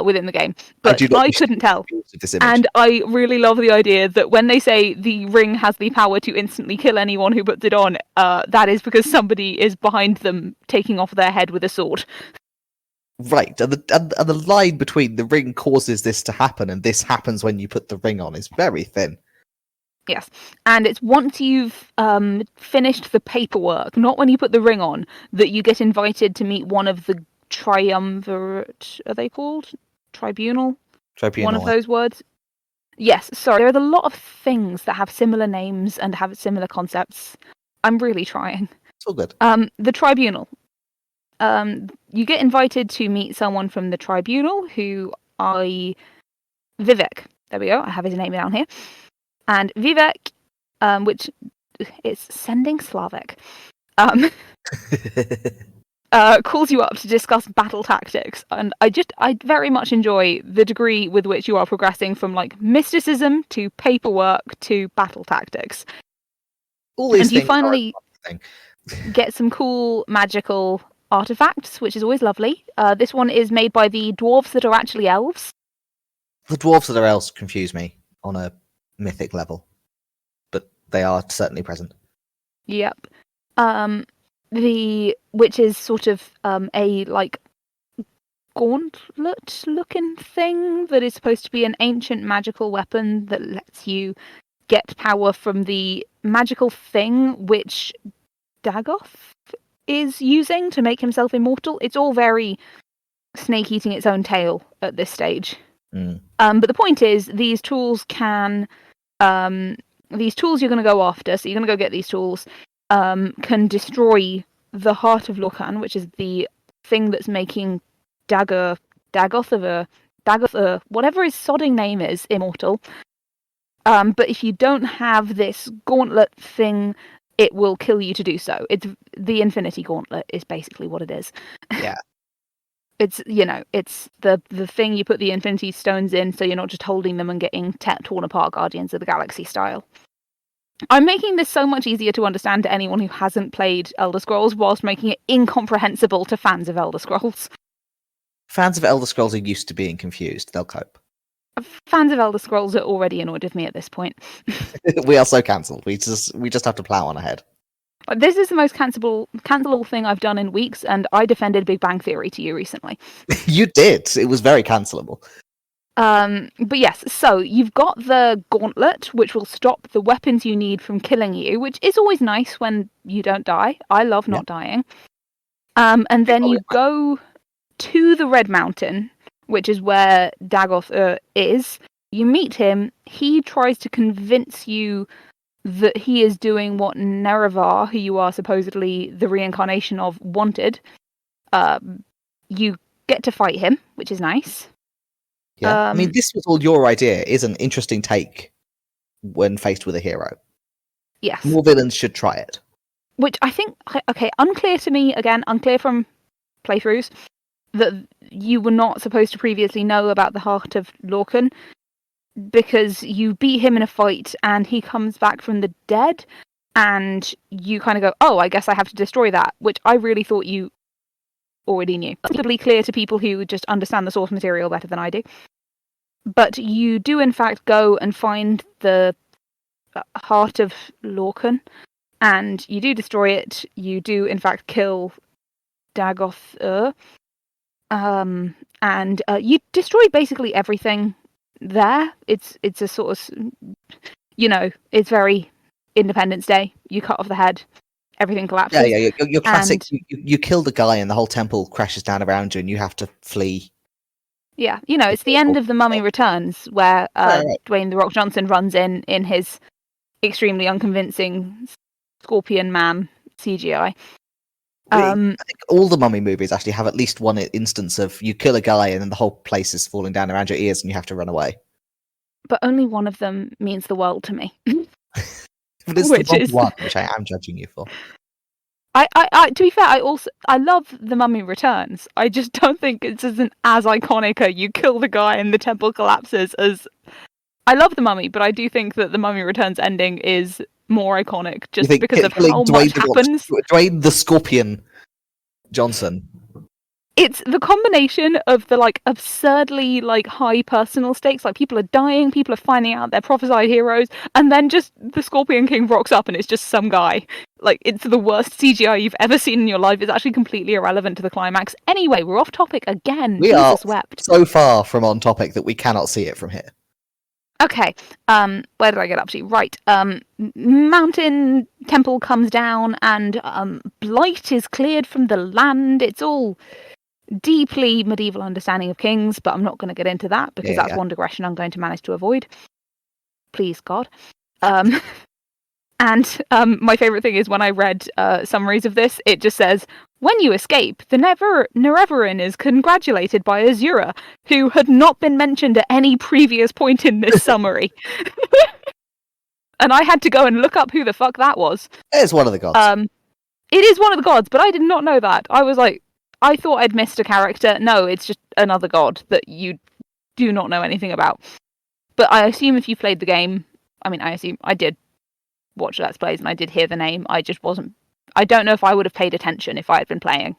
within the game, but do not I wish to couldn't be tell. confused with this image. And I really love the idea that when they say the ring has the power to instantly kill anyone who puts it on, that is because somebody is behind them taking off their head with a sword. Right, and the line between the ring causes this to happen and this happens when you put the ring on is very thin. Yes, and it's once you've finished the paperwork, not when you put the ring on, that you get invited to meet one of the triumvirate. Are they called tribunal? Tribunal. One of those words. Yes, sorry. There are a lot of things that have similar names and have similar concepts. I'm really trying. It's all good. The tribunal. You get invited to meet someone from the tribunal Vivek. There we go. I have his name down here. And Vivek, which is sending Slavic, calls you up to discuss battle tactics. And I very much enjoy the degree with which you are progressing from like mysticism to paperwork to battle tactics. All these and you things finally are get some cool magical artifacts, which is always lovely. This one is made by the dwarves that are actually elves. The dwarves that are elves confuse me on a mythic level, but they are certainly present. Yep. Which is sort of a like gauntlet looking thing that is supposed to be an ancient magical weapon that lets you get power from the magical thing which Dagoth is using to make himself immortal. It's all very snake eating its own tail at this stage. But the point is, these tools you're going to go after, so you're going to go get these tools, can destroy the heart of Lorcan, which is the thing that's making Dagoth, whatever his sodding name is, immortal. But if you don't have this gauntlet thing, it will kill you to do so. It's the Infinity Gauntlet is basically what it is. Yeah. It's the thing you put the Infinity Stones in, so you're not just holding them and getting torn apart, Guardians of the Galaxy style. I'm making this so much easier to understand to anyone who hasn't played Elder Scrolls, whilst making it incomprehensible to fans of Elder Scrolls. Fans of Elder Scrolls are used to being confused. They'll cope. Fans of Elder Scrolls are already annoyed with me at this point. We are so cancelled. We just have to plow on ahead. This is the most cancelable thing I've done in weeks, and I defended Big Bang Theory to you recently. You did. It was very cancelable. But yes, so you've got the gauntlet, which will stop the weapons you need from killing you, which is always nice when you don't die. I love not dying. And then you go to the Red Mountain, which is where Dagoth is. You meet him. He tries to convince you that he is doing what Nerevar, who you are supposedly the reincarnation of, wanted. You get to fight him, which is nice. Yeah, I mean, this was all your idea. Is an interesting take when faced with a hero. Yes. More villains should try it. Which I think, unclear to me, again, unclear from playthroughs, that you were not supposed to previously know about the Heart of Lorcan, because you beat him in a fight and he comes back from the dead, and you kind of go, oh, I guess I have to destroy that, which I really thought you already knew. It's probably clear to people who just understand the source material better than I do. But you do, in fact, go and find the Heart of Lorcan, and you do destroy it. You do, in fact, kill Dagoth, and you destroy basically everything there. It's a sort of, it's very Independence Day. You cut off the head, everything collapses. Yeah. Your classic. You kill the guy, and the whole temple crashes down around you, and you have to flee. Yeah, it's the end of The Mummy Returns, where Dwayne The Rock Johnson runs in his extremely unconvincing Scorpion Man CGI. I think all the Mummy movies actually have at least one instance of you kill a guy and then the whole place is falling down around your ears and you have to run away. But only one of them means the world to me. But it's the one which I am judging you for. I to be fair, I love The Mummy Returns. I just don't think it's as iconic a you kill the guy and the temple collapses as. I love The Mummy, but I do think that The Mummy Returns ending is more iconic You just think because of killing how much happens. Dwayne the Scorpion Johnson. It's the combination of the like absurdly like high personal stakes, like people are dying, people are finding out they're prophesied heroes, and then just the Scorpion King rocks up and it's just some guy. Like, it's the worst CGI you've ever seen in your life. It's actually completely irrelevant to the climax. Anyway, we're off topic again. We Jesus are wept. so far from on topic that we cannot see it from here. Okay, where did I get up to? Right, mountain temple comes down and blight is cleared from the land. It's all deeply medieval understanding of kings, but I'm not going to get into that because that's one digression I'm going to manage to avoid. Please, God. And my favourite thing is when I read summaries of this, it just says, when you escape, the Nerevarin is congratulated by Azura, who had not been mentioned at any previous point in this summary. And I had to go and look up who the fuck that was. It's one of the gods. It is one of the gods, but I did not know that. I was like, I thought I'd missed a character. No, it's just another god that you do not know anything about. But I assume if you played the game, I assume I did watch Let's Plays and I did hear the name. I just wasn't. I don't know if I would have paid attention if I had been playing.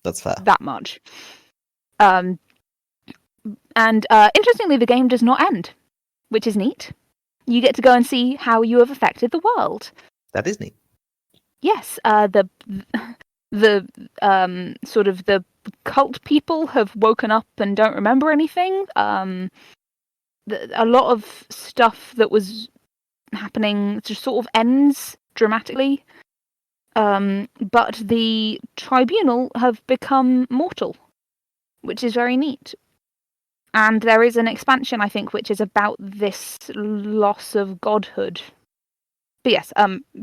That's fair. That much. And interestingly, the game does not end, which is neat. You get to go and see how you have affected the world. That is neat. Yes, the sort of the cult people have woken up and don't remember anything. A lot of stuff that was happening just sort of ends dramatically. But the tribunal have become mortal, which is very neat. And there is an expansion, I think, which is about this loss of godhood. But yes,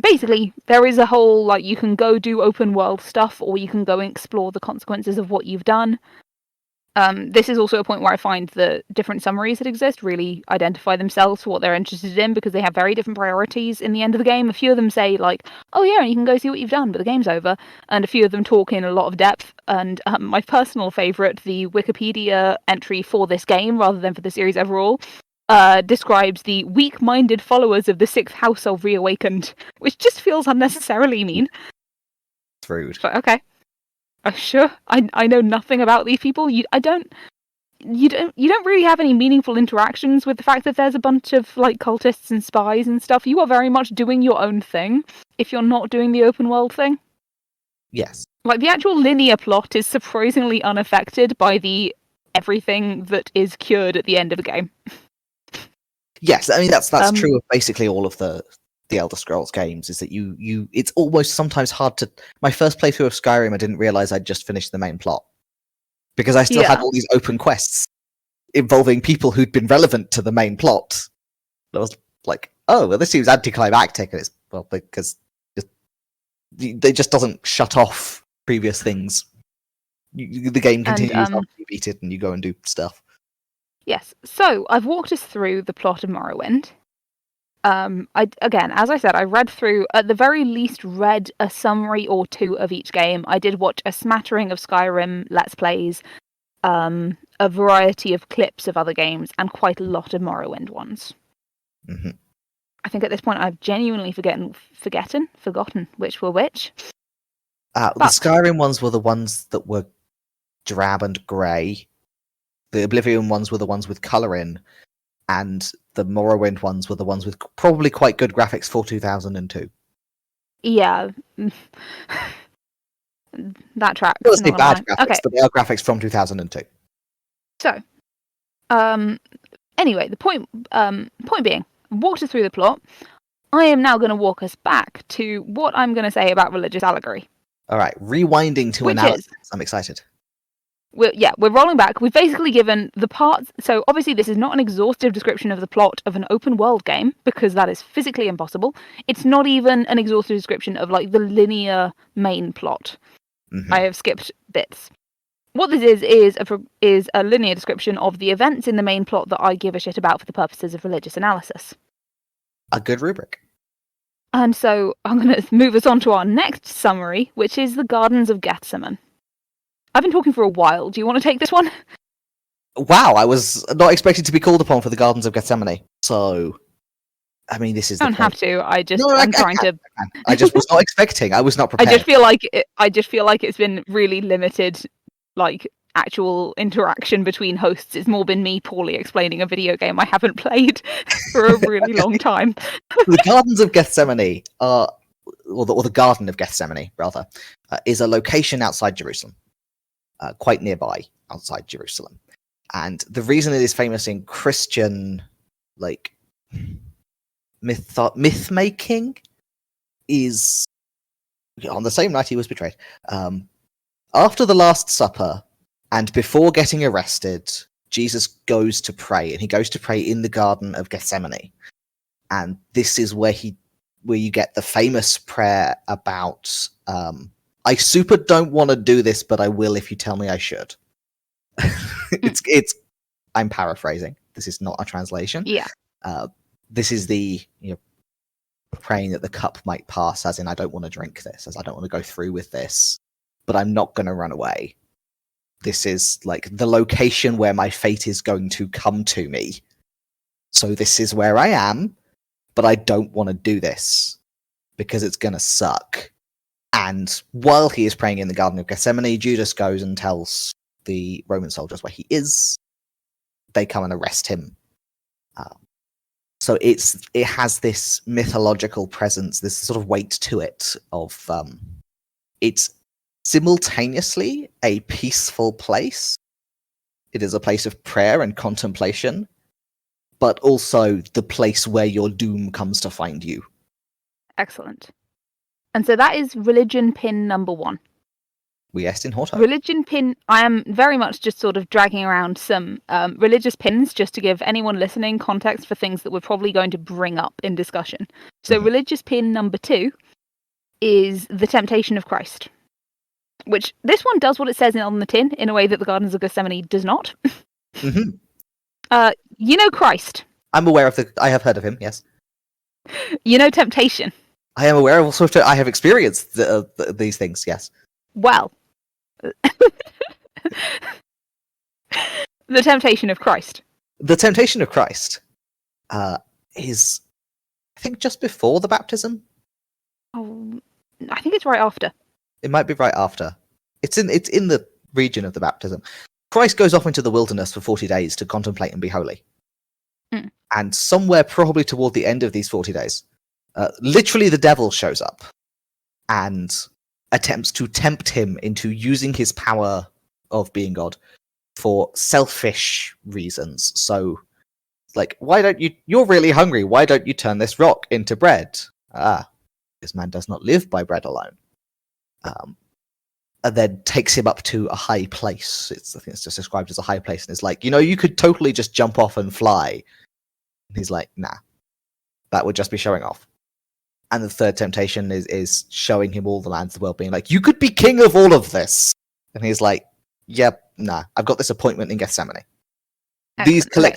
basically, there is a whole, like, you can go do open world stuff, or you can go and explore the consequences of what you've done. This is also a point where I find the different summaries that exist really identify themselves for what they're interested in, because they have very different priorities in the end of the game. A few of them say, like, oh yeah, you can go see what you've done, but the game's over. And a few of them talk in a lot of depth. And my personal favourite, the Wikipedia entry for this game, rather than for the series overall, describes the weak-minded followers of the Sixth House of Reawakened, which just feels unnecessarily mean. It's rude. But okay. Sure, I know nothing about these people. You don't really have any meaningful interactions with the fact that there's a bunch of like cultists and spies and stuff. You are very much doing your own thing if you're not doing the open world thing. Yes. Like, the actual linear plot is surprisingly unaffected by the everything that is cured at the end of the game. Yes, I mean that's true of basically all of the Elder Scrolls games, is that you it's almost sometimes hard to. My first playthrough of Skyrim, I didn't realize I'd just finished the main plot because I still had all these open quests involving people who'd been relevant to the main plot. I was like, oh, well, this seems anticlimactic, and it's because they just doesn't shut off previous things. The game continues after you beat it, and you go and do stuff. Yes, so I've walked us through the plot of Morrowind. As I said, I read through, at the very least, read a summary or two of each game. I did watch a smattering of Skyrim Let's Plays, a variety of clips of other games, and quite a lot of Morrowind ones. Mm-hmm. I think at this point I've genuinely forgotten which were which. The Skyrim ones were the ones that were drab and grey. The Oblivion ones were the ones with colour in. And the Morrowind ones were the ones with probably quite good graphics for 2002. Yeah. That tracks. Well, it's bad graphics, okay. but they are graphics from 2002. So, anyway, the point being, walked us through the plot. I am now going to walk us back to what I'm going to say about religious allegory. All right, rewinding to analysis. I'm excited. We're rolling back. We've basically given the parts. So obviously this is not an exhaustive description of the plot of an open world game, because that is physically impossible. It's not even an exhaustive description of like the linear main plot. Mm-hmm. I have skipped bits. What this is a linear description of the events in the main plot that I give a shit about for the purposes of religious analysis. A good rubric. And so I'm going to move us on to our next summary, which is the Gardens of Gethsemane. I've been talking for a while. Do you want to take this one? Wow, I was not expecting to be called upon for the Gardens of Gethsemane. So, I mean, this is I the don't point. have to. No, I'm trying to. I just was not expecting. I was not I prepared. just feel like it's been really limited, like actual interaction between hosts. It's more been me poorly explaining a video game I haven't played for a really long time. The Gardens of Gethsemane are, or the Garden of Gethsemane, rather, is a location outside Jerusalem, quite nearby outside Jerusalem. And the reason it is famous in Christian, like, myth making is on the same night he was betrayed. After the Last Supper and before getting arrested, Jesus goes to pray, and he goes to pray in the Garden of Gethsemane. And this is where you get the famous prayer about, I super don't want to do this, but I will if you tell me I should. it's I'm paraphrasing. This is not a translation. Yeah. This is the praying that the cup might pass, as in I don't want to drink this, as I don't want to go through with this, but I'm not going to run away. This is like the location where my fate is going to come to me. So this is where I am, but I don't want to do this because it's going to suck. And while he is praying in the Garden of Gethsemane, Judas goes and tells the Roman soldiers where he is. They come and arrest him. So it has this mythological presence, this sort of weight to it of it's simultaneously a peaceful place. It is a place of prayer and contemplation, but also the place where your doom comes to find you. Excellent. And so that is religion pin number 1. We est in Horto. Religion pin, I am very much just sort of dragging around some religious pins just to give anyone listening context for things that we're probably going to bring up in discussion. So religious pin number 2 is the temptation of Christ, which this one does what it says on the tin in a way that the Gardens of Gethsemane does not. You know Christ. I'm aware of I have heard of him, yes. You know temptation. I am aware of all sorts of, I have experienced these things, yes. Well, the temptation of Christ. The temptation of Christ is, I think, just before the baptism. Oh, I think it's right after. It might be right after. It's in the region of the baptism. Christ goes off into the wilderness for 40 days to contemplate and be holy. And somewhere probably toward the end of these 40 days, literally the devil shows up and attempts to tempt him into using his power of being God for selfish reasons. So, like, why don't you're really hungry, why don't you turn this rock into bread? This man does not live by bread alone. And then takes him up to a high place. I think it's just described as a high place, and it's like, you could totally just jump off and fly. And he's like, nah, that would just be showing off. And the third temptation is showing him all the lands of the world, being like, you could be king of all of this. And he's like, yep, nah, I've got this appointment in Gethsemane. These three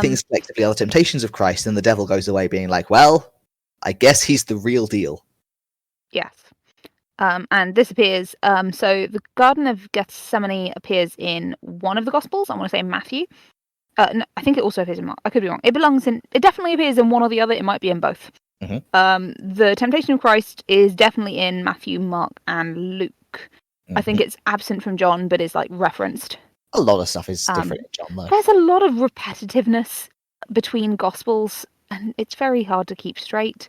things collectively are the temptations of Christ, and the devil goes away being like, well, I guess he's the real deal. Yes. And this appears, so the Garden of Gethsemane appears in one of the Gospels. I want to say Matthew. No, I think it also appears in Mark. I could be wrong. It definitely appears in one or the other. It might be in both. The temptation of Christ is definitely in Matthew, Mark, and Luke. I think it's absent from John, but is like referenced. A lot of stuff is different in John, though. There's a lot of repetitiveness between Gospels, and it's very hard to keep straight.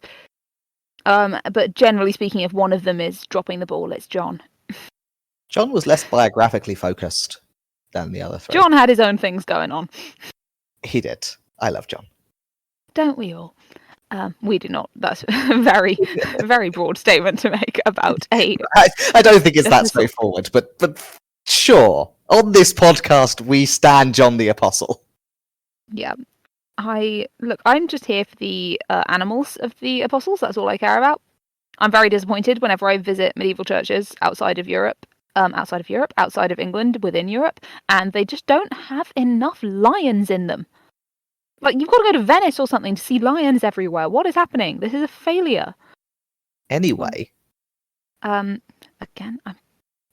But generally speaking, if one of them is dropping the ball, it's John. John was less biographically focused than the other three. John had his own things going on. He did. I love John. Don't we all? We do not. That's a very, very broad statement to make about a... I don't think it's that straightforward, but sure. On this podcast, we stand John the Apostle. Yeah. I'm just here for the animals of the apostles. That's all I care about. I'm very disappointed whenever I visit medieval churches outside of England, within Europe, and they just don't have enough lions in them. Like, you've got to go to Venice or something to see lions everywhere. What is happening? This is a failure. Anyway. Again,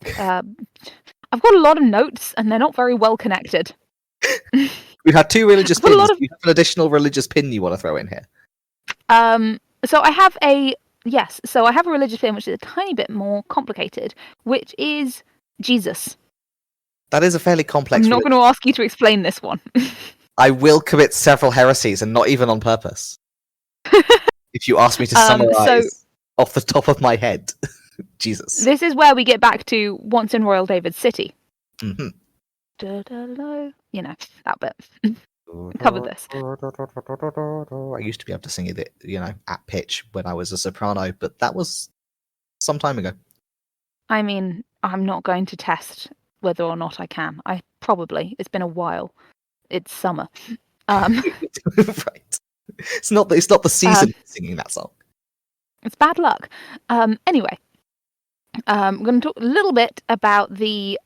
I've got a lot of notes, and they're not very well connected. We've had 2 religious pins. Do you have an additional religious pin you want to throw in here? So I have a So I have a religious feeling which is a tiny bit more complicated, which is Jesus. That is a fairly complex I'm not religion. going to ask you to explain this one. I will commit several heresies, and not even on purpose. If you ask me to summarize off the top of my head, Jesus. This is where we get back to once in Royal David's City. Mm-hmm. You know, that bit. Cover this. I used to be able to sing it, at pitch when I was a soprano, but that was some time ago. I mean, I'm not going to test whether or not I can. It's been a while. It's summer. Right. It's not the season for singing that song. It's bad luck. Anyway, I'm going to talk a little bit about the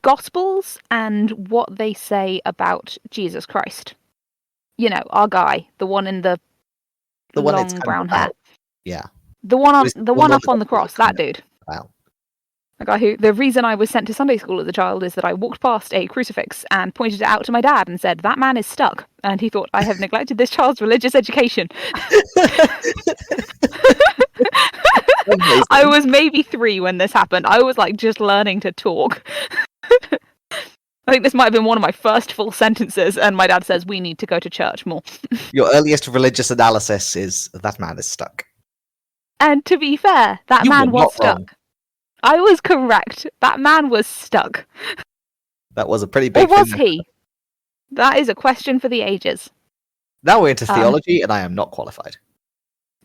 Gospels and what they say about Jesus Christ. You know, our guy, the one in the one it's long kind brown of about. hair. Yeah. The one up on the cross, that dude. Wow. The guy who, the reason I was sent to Sunday school as a child is that I walked past a crucifix and pointed it out to my dad and said, "That man is stuck." And he thought, "I have neglected this child's religious education." I was maybe 3 when this happened. I was like just learning to talk. I think this might have been one of my first full sentences, and my dad says, "We need to go to church more." Your earliest religious analysis is, "That man is stuck." And to be fair, that man was stuck. Wrong. I was correct. That man was stuck. That was a pretty big thing. Or was he? That is a question for the ages. Now we're into theology, and I am not qualified.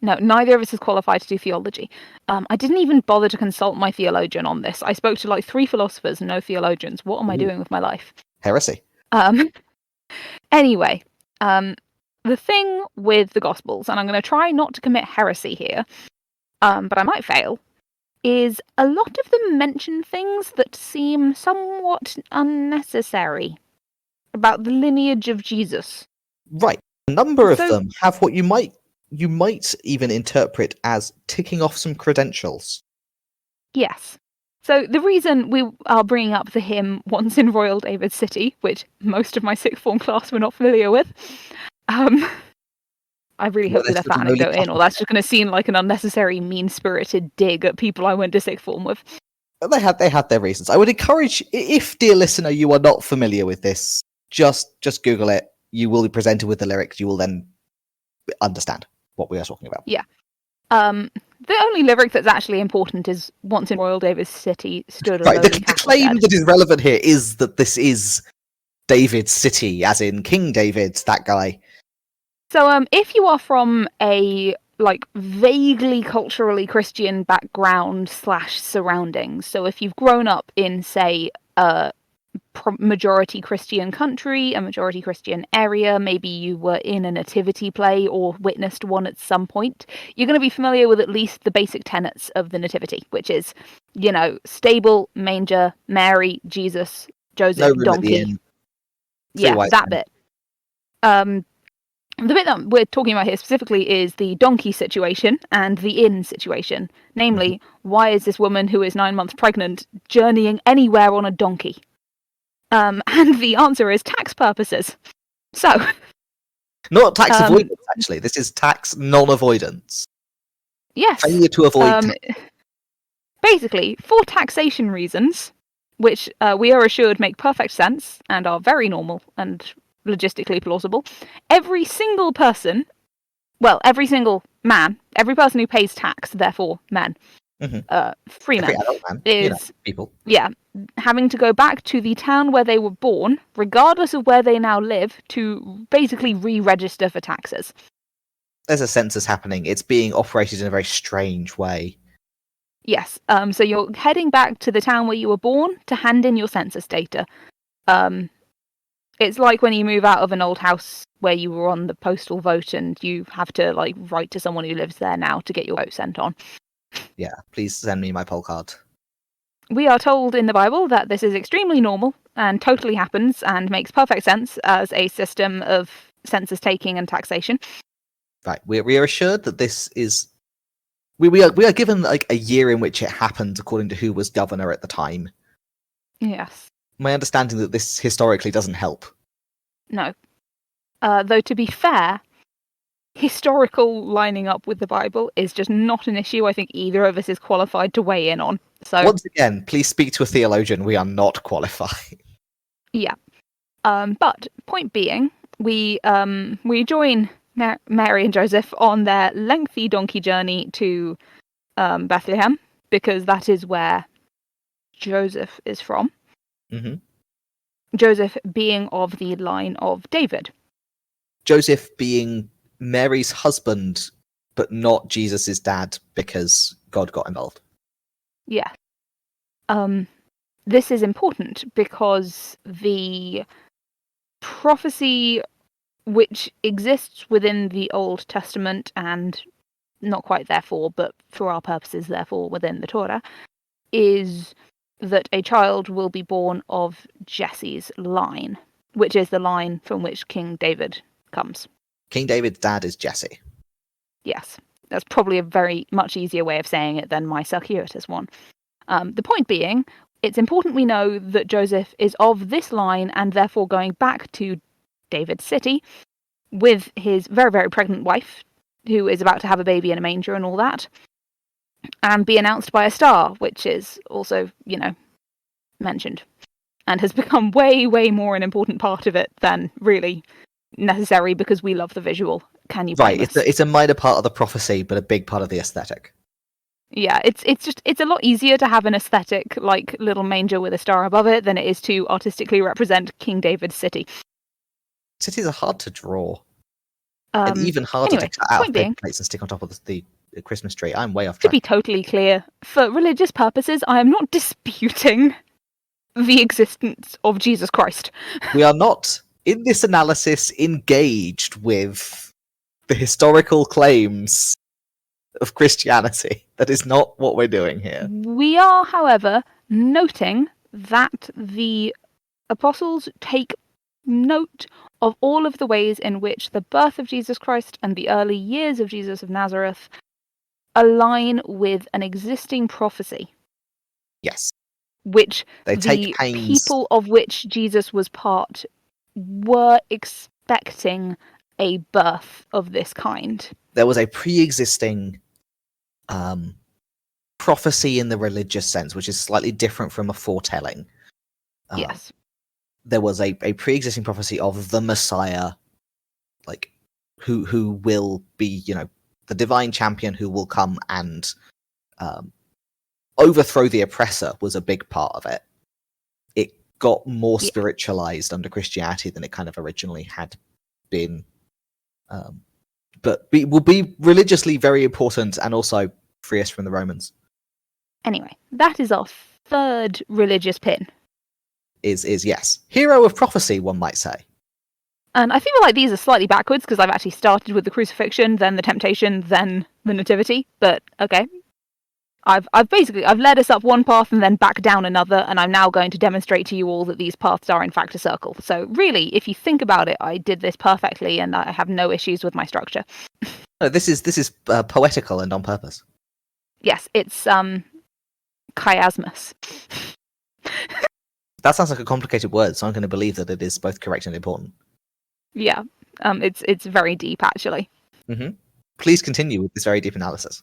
No, neither of us is qualified to do theology. I didn't even bother to consult my theologian on this. I spoke to like 3 philosophers and no theologians. What am I doing with my life? Heresy. Anyway, the thing with the Gospels, and I'm going to try not to commit heresy here, but I might fail, is a lot of them mention things that seem somewhat unnecessary about the lineage of Jesus. Right. A number of them have what you might even interpret as ticking off some credentials. Yes. So the reason we are bringing up the hymn Once in Royal David's City, which most of my sixth form class were not familiar with, I really hope we left that anecdote in, or that's just going to seem like an unnecessary, mean-spirited dig at people I went to sixth form with. They had their reasons. I would encourage, if, dear listener, you are not familiar with this, just Google it. You will be presented with the lyrics. You will then understand what we are talking about. Yeah. The only lyric that's actually important is "Once in Royal David's City stood a right, lowly the claim that is relevant here is that this is David's city, as in King David, that guy. So, if you are from a like vaguely culturally Christian background / surroundings, so if you've grown up in, say, a majority Christian country, a majority Christian area, maybe you were in a nativity play or witnessed one at some point, you're going to be familiar with at least the basic tenets of the nativity, which is, you know, stable, manger, Mary, Jesus, Joseph, donkey. Yeah, that bit. The bit that we're talking about here specifically is the donkey situation and the inn situation. Namely, why is this woman who is 9 months pregnant journeying anywhere on a donkey? And the answer is tax purposes. So, not tax avoidance, actually. This is tax non-avoidance. Yes. Failure to avoid tax. Basically, for taxation reasons, which we are assured make perfect sense and are very normal and logistically plausible, every single person, well, every single man, every person who pays tax, therefore men, free men, is people. Yeah, having to go back to the town where they were born, regardless of where they now live, to basically re-register for taxes. There's a census happening. It's being operated in a very strange way. Yes, so you're heading back to the town where you were born to hand in your census data. It's like when you move out of an old house where you were on the postal vote and you have to like write to someone who lives there now to get your vote sent on. Yeah, please send me my poll card. We are told in the Bible that this is extremely normal and totally happens and makes perfect sense as a system of census taking and taxation. Right, we are assured that this is... We are given like a year in which it happened according to who was governor at the time. Yes. My understanding that this historically doesn't help. No. Though to be fair, historical lining up with the Bible is just not an issue I think either of us is qualified to weigh in on. So Once again, please speak to a theologian. We are not qualified. yeah. But point being, we join Mary and Joseph on their lengthy donkey journey to Bethlehem, because that is where Joseph is from. Hmm. Joseph being of the line of David. Joseph being Mary's husband, but not Jesus's dad, because God got involved. Yeah. This is important because the prophecy which exists within the Old Testament, and not quite therefore, but for our purposes therefore within the Torah, is that a child will be born of Jesse's line, which is the line from which King David comes. King David's dad is Jesse. Yes, that's probably a very much easier way of saying it than my circuitous one. The point being, it's important we know that Joseph is of this line and therefore going back to David's city with his very, very pregnant wife, who is about to have a baby in a manger and all that, and be announced by a star, which is also, mentioned, and has become way, way more an important part of it than really necessary because we love the visual. Can you blame us? It's a minor part of the prophecy, but a big part of the aesthetic. Yeah, it's a lot easier to have an aesthetic like little manger with a star above it than it is to artistically represent King David's city. Cities are hard to draw, and even harder to cut out of paper plates and stick on top of the Christmas tree. I'm way off track. To be totally clear, for religious purposes, I am not disputing the existence of Jesus Christ. We are not, in this analysis, engaged with the historical claims of Christianity. That is not what we're doing here. We are, however, noting that the apostles take note of all of the ways in which the birth of Jesus Christ and the early years of Jesus of Nazareth align with an existing prophecy. Yes. Which they take the people of which Jesus was part were expecting a birth of this kind. There was a pre-existing prophecy in the religious sense, which is slightly different from a foretelling. Yes. There was a pre-existing prophecy of the Messiah, like who will be, the divine champion who will come and overthrow the oppressor was a big part of it. It got more spiritualized under Christianity than it kind of originally had been. But will be religiously very important and also free us from the Romans. Anyway, that is our third religious pin. Is yes. Hero of prophecy, one might say. And I feel like these are slightly backwards because I've actually started with the crucifixion, then the temptation, then the nativity. But okay. I've led us up one path and then back down another, and I'm now going to demonstrate to you all that these paths are in fact a circle. So really, if you think about it, I did this perfectly, and I have no issues with my structure. No, this is poetical and on purpose. Yes, it's chiasmus. That sounds like a complicated word, so I'm going to believe that it is both correct and important. Yeah, it's very deep actually. Mm-hmm. Please continue with this very deep analysis.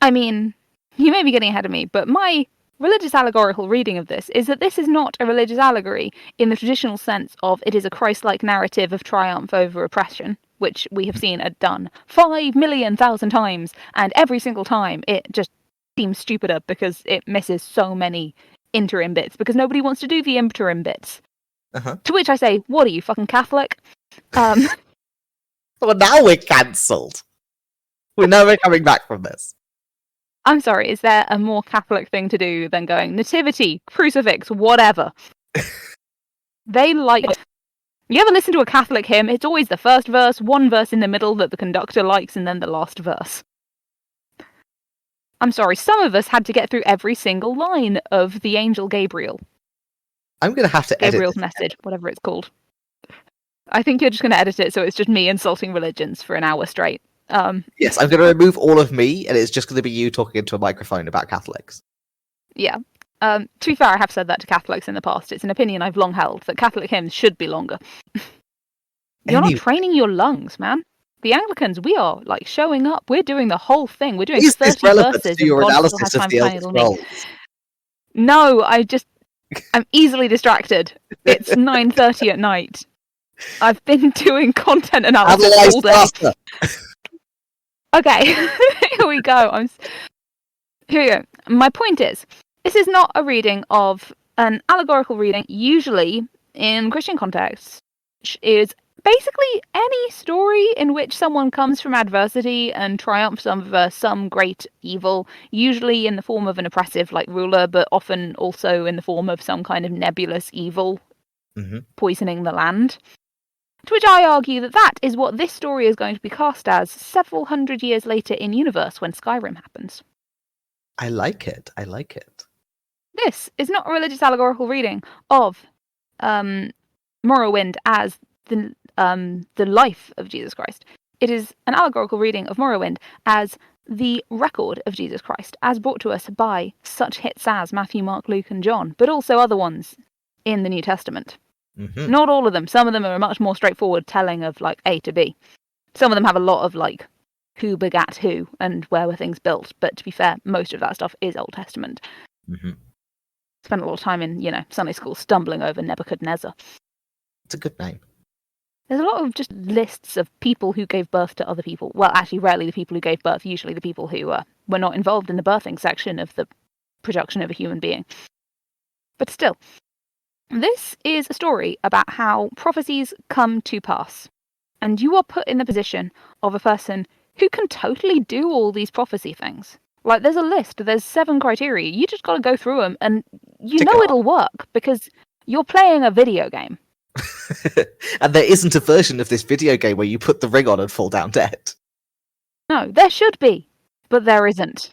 I mean, you may be getting ahead of me, but my religious allegorical reading of this is that this is not a religious allegory in the traditional sense of it is a Christ-like narrative of triumph over oppression, which we have seen done 5,000,000 times, and every single time it just seems stupider because it misses so many interim bits, because nobody wants to do the interim bits. Uh-huh. To which I say, what are you, fucking Catholic? Well, now we're cancelled. We know we're coming back from this. I'm sorry, is there a more Catholic thing to do than going, nativity, crucifix, whatever? They like... You ever listen to a Catholic hymn? It's always the first verse, one verse in the middle that the conductor likes, and then the last verse. I'm sorry, some of us had to get through every single line of the angel Gabriel. I'm going to have to edit Gabriel's message, whatever it's called. I think you're just going to edit it so it's just me insulting religions for an hour straight. Yes, I'm going to remove all of me, and it's just going to be you talking into a microphone about Catholics. Yeah. To be fair, I have said that to Catholics in the past. It's an opinion I've long held, that Catholic hymns should be longer. You're not training your lungs, man. the Anglicans, we are like showing up. We're doing the whole thing. We're doing Is this 30 relevant verses to of your God Still Has analysis of Time the for Elder Tiny Little Me. Scrolls? No, I'm easily distracted. It's 9:30 at night. I've been doing content analysis Analyze all day. faster. Okay, here we go. Here we go. My point is, this is not a reading of an allegorical reading. Usually, in Christian contexts, is basically any story in which someone comes from adversity and triumphs over some great evil, usually in the form of an oppressive like ruler, but often also in the form of some kind of nebulous evil poisoning the land. To which I argue that is what this story is going to be cast as several hundred years later in universe when Skyrim happens. I like it. I like it. This is not a religious allegorical reading of Morrowind as the life of Jesus Christ. It is an allegorical reading of Morrowind as the record of Jesus Christ, as brought to us by such hits as Matthew, Mark, Luke, and John, but also other ones in the New Testament. Not all of them. Some of them are a much more straightforward telling of like A to B. Some of them have a lot of like who begat who and where were things built. But to be fair, most of that stuff is Old Testament. Spent a lot of time in, Sunday school stumbling over Nebuchadnezzar. It's a good name. There's a lot of just lists of people who gave birth to other people. Well, actually, rarely the people who gave birth, usually the people who were not involved in the birthing section of the production of a human being. But still, this is a story about how prophecies come to pass. And you are put in the position of a person who can totally do all these prophecy things. Like, there's a list, there's 7 criteria. You just got to go through them, and you know it'll work because you're playing a video game. And there isn't a version of this video game where you put the ring on and fall down dead. No, there should be, but there isn't.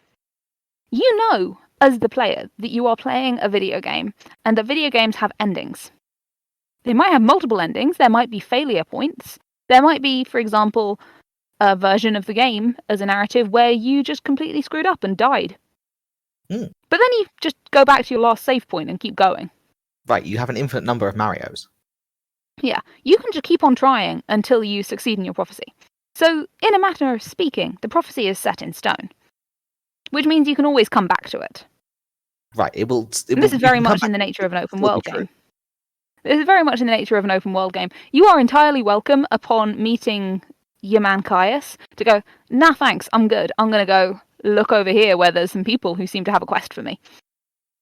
You know, as the player, that you are playing a video game, and that video games have endings. They might have multiple endings, there might be failure points, there might be, for example, a version of the game as a narrative where you just completely screwed up and died. But then you just go back to your last save point and keep going. Right, you have an infinite number of Marios. Yeah, you can just keep on trying until you succeed in your prophecy. So, in a matter of speaking, the prophecy is set in stone, which means you can always come back to it. Right, This is very much in the nature of an open world game. This is very much in the nature of an open world game. You are entirely welcome upon meeting your man Caius to go, nah, thanks, I'm good. I'm going to go look over here where there's some people who seem to have a quest for me.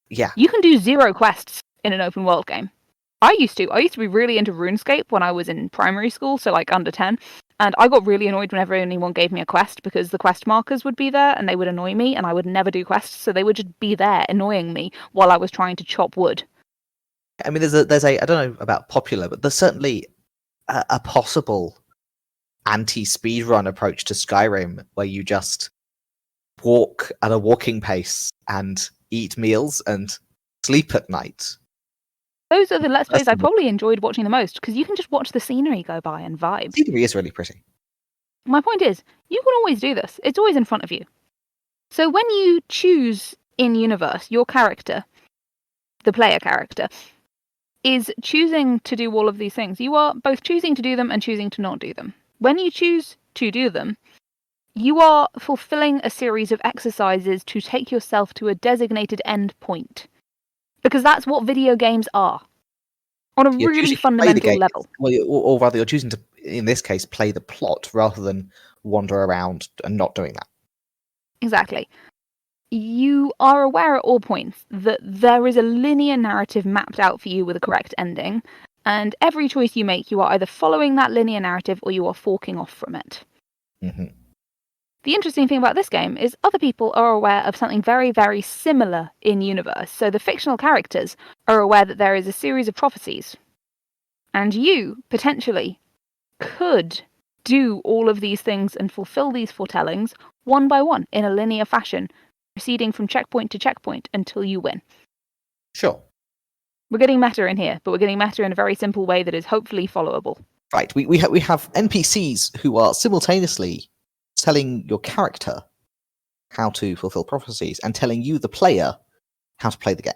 Yeah. You can do 0 quests in an open world game. I used to be really into RuneScape when I was in primary school, so like under 10, and I got really annoyed whenever anyone gave me a quest because the quest markers would be there and they would annoy me and I would never do quests, so they would just be there annoying me while I was trying to chop wood. I mean, there's a I don't know about popular, but there's certainly a possible anti-speedrun approach to Skyrim where you just walk at a walking pace and eat meals and sleep at night. Those are the Let's Plays I probably enjoyed watching the most, because you can just watch the scenery go by and vibe. Scenery is really pretty. My point is, you can always do this. It's always in front of you. So when you choose in universe, your character, the player character, is choosing to do all of these things. You are both choosing to do them and choosing to not do them. When you choose to do them, you are fulfilling a series of exercises to take yourself to a designated end point. Because that's what video games are. On a really fundamental level. Well, or rather, you're choosing to, in this case, play the plot rather than wander around and not doing that. Exactly. You are aware at all points that there is a linear narrative mapped out for you with a correct ending, and every choice you make, you are either following that linear narrative or you are forking off from it. The interesting thing about this game is other people are aware of something very, very similar in universe. So the fictional characters are aware that there is a series of prophecies. And you, potentially, could do all of these things and fulfill these foretellings one by one in a linear fashion, proceeding from checkpoint to checkpoint until you win. Sure. We're getting meta in here, but we're getting meta in a very simple way that is hopefully followable. Right, we have NPCs who are simultaneously telling your character how to fulfill prophecies and telling you, the player, how to play the game.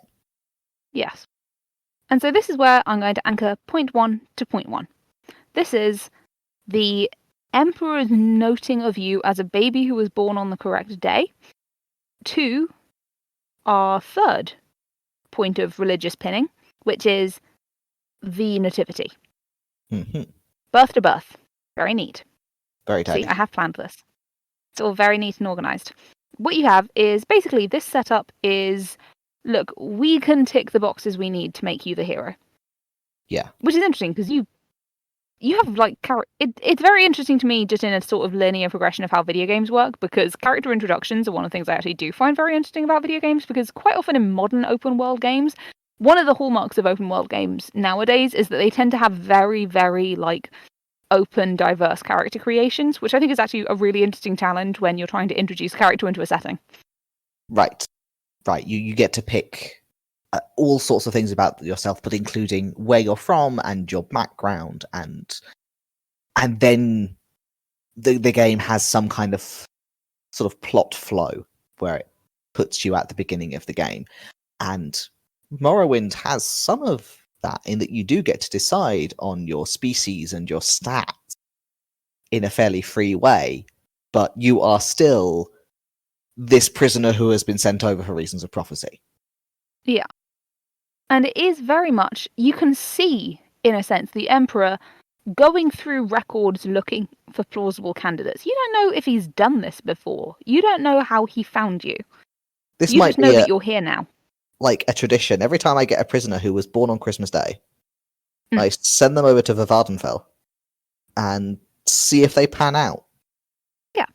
Yes. And so this is where I'm going to anchor point 1 to point 1. This is the emperors noting of you as a baby who was born on the correct day, to our third point of religious pinning, which is the nativity. Mhm. Birth to birth. Very neat. Very tidy. See, I have planned this. It's all very neat and organised. What you have is basically this setup is, look, we can tick the boxes we need to make you the hero. Yeah. Which is interesting because you have like it's very interesting to me just in a sort of linear progression of how video games work, because character introductions are one of the things I actually do find very interesting about video games, because quite often in modern open world games, one of the hallmarks of open world games nowadays is that they tend to have very, very like open, diverse character creations, which I think is actually a really interesting challenge when you're trying to introduce character into a setting. Right. You get to pick all sorts of things about yourself, but including where you're from and your background, and then the game has some kind of sort of plot flow where it puts you at the beginning of the game. And Morrowind has some of that, in that you do get to decide on your species and your stats in a fairly free way, but you are still this prisoner who has been sent over for reasons of prophecy. Yeah. And it is very much, you can see, in a sense, the Emperor going through records looking for plausible candidates. You don't know if he's done this before. You don't know how he found you. This You might just be know that you're here now. like a tradition. Every time I get a prisoner who was born on Christmas Day, I send them over to Vardenfell and see if they pan out. Yeah.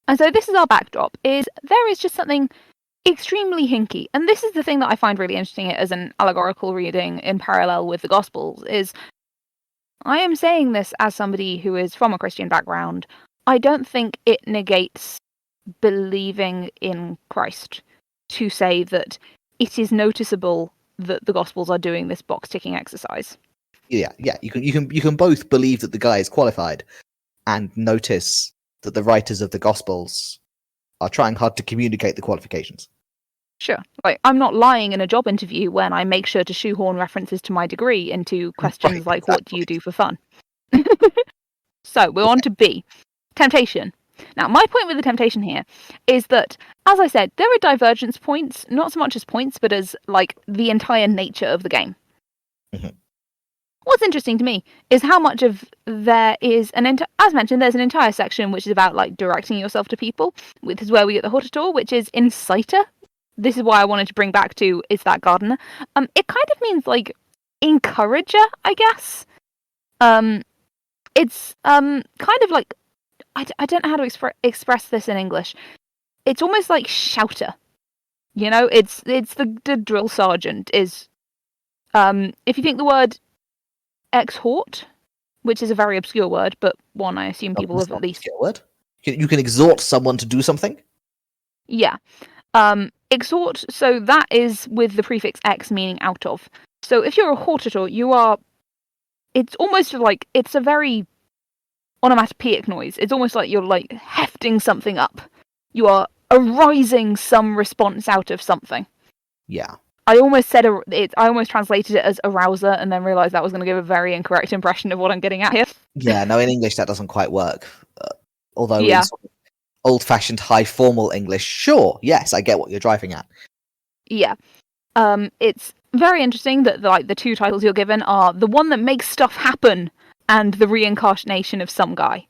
And so this is our backdrop, is there is just something extremely hinky. And this is the thing that I find really interesting as an allegorical reading in parallel with the Gospels, is I am saying this as somebody who is from a Christian background. I don't think it negates believing in Christ to say that it is noticeable that the Gospels are doing this box ticking exercise. Yeah. You can both believe that the guy is qualified and notice that the writers of the Gospels are trying hard to communicate the qualifications. Sure. Like, I'm not lying in a job interview when I make sure to shoehorn references to my degree into questions Right, like, exactly. what do you do for fun? So, we're on to B. Temptation. Now, my point with the temptation here is that, as I said, there are divergence points, not so much as points, but as, like, the entire nature of the game. Mhm. What's interesting to me is how much of there is as mentioned, there's an entire section which is about, like, directing yourself to people, which is where we get the Hortator, which is inciter. This is why I wanted to bring back to, is that gardener? It kind of means, like, encourager, I guess. It's kind of like, I don't know how to express this in English. It's almost like shouter. You know, it's the drill sergeant is, if you think the word exhort, which is a very obscure word, but one I assume people have at least. Word. You can exhort someone to do something. Yeah. Exhort, so that is with the prefix ex, meaning out of. So if you're a hortator, you are. It's almost like it's a very onomatopoeic noise. It's almost like you're like hefting something up. You are arising some response out of something. Yeah. I almost said I almost translated it as arouser, and then realised that was going to give a very incorrect impression of what I'm getting at here. Yeah, no, in English that doesn't quite work. Although Yeah. in sort of old-fashioned high formal English, sure, yes, I get what you're driving at. Yeah. It's very interesting that the two titles you're given are the one that makes stuff happen and the reincarnation of some guy.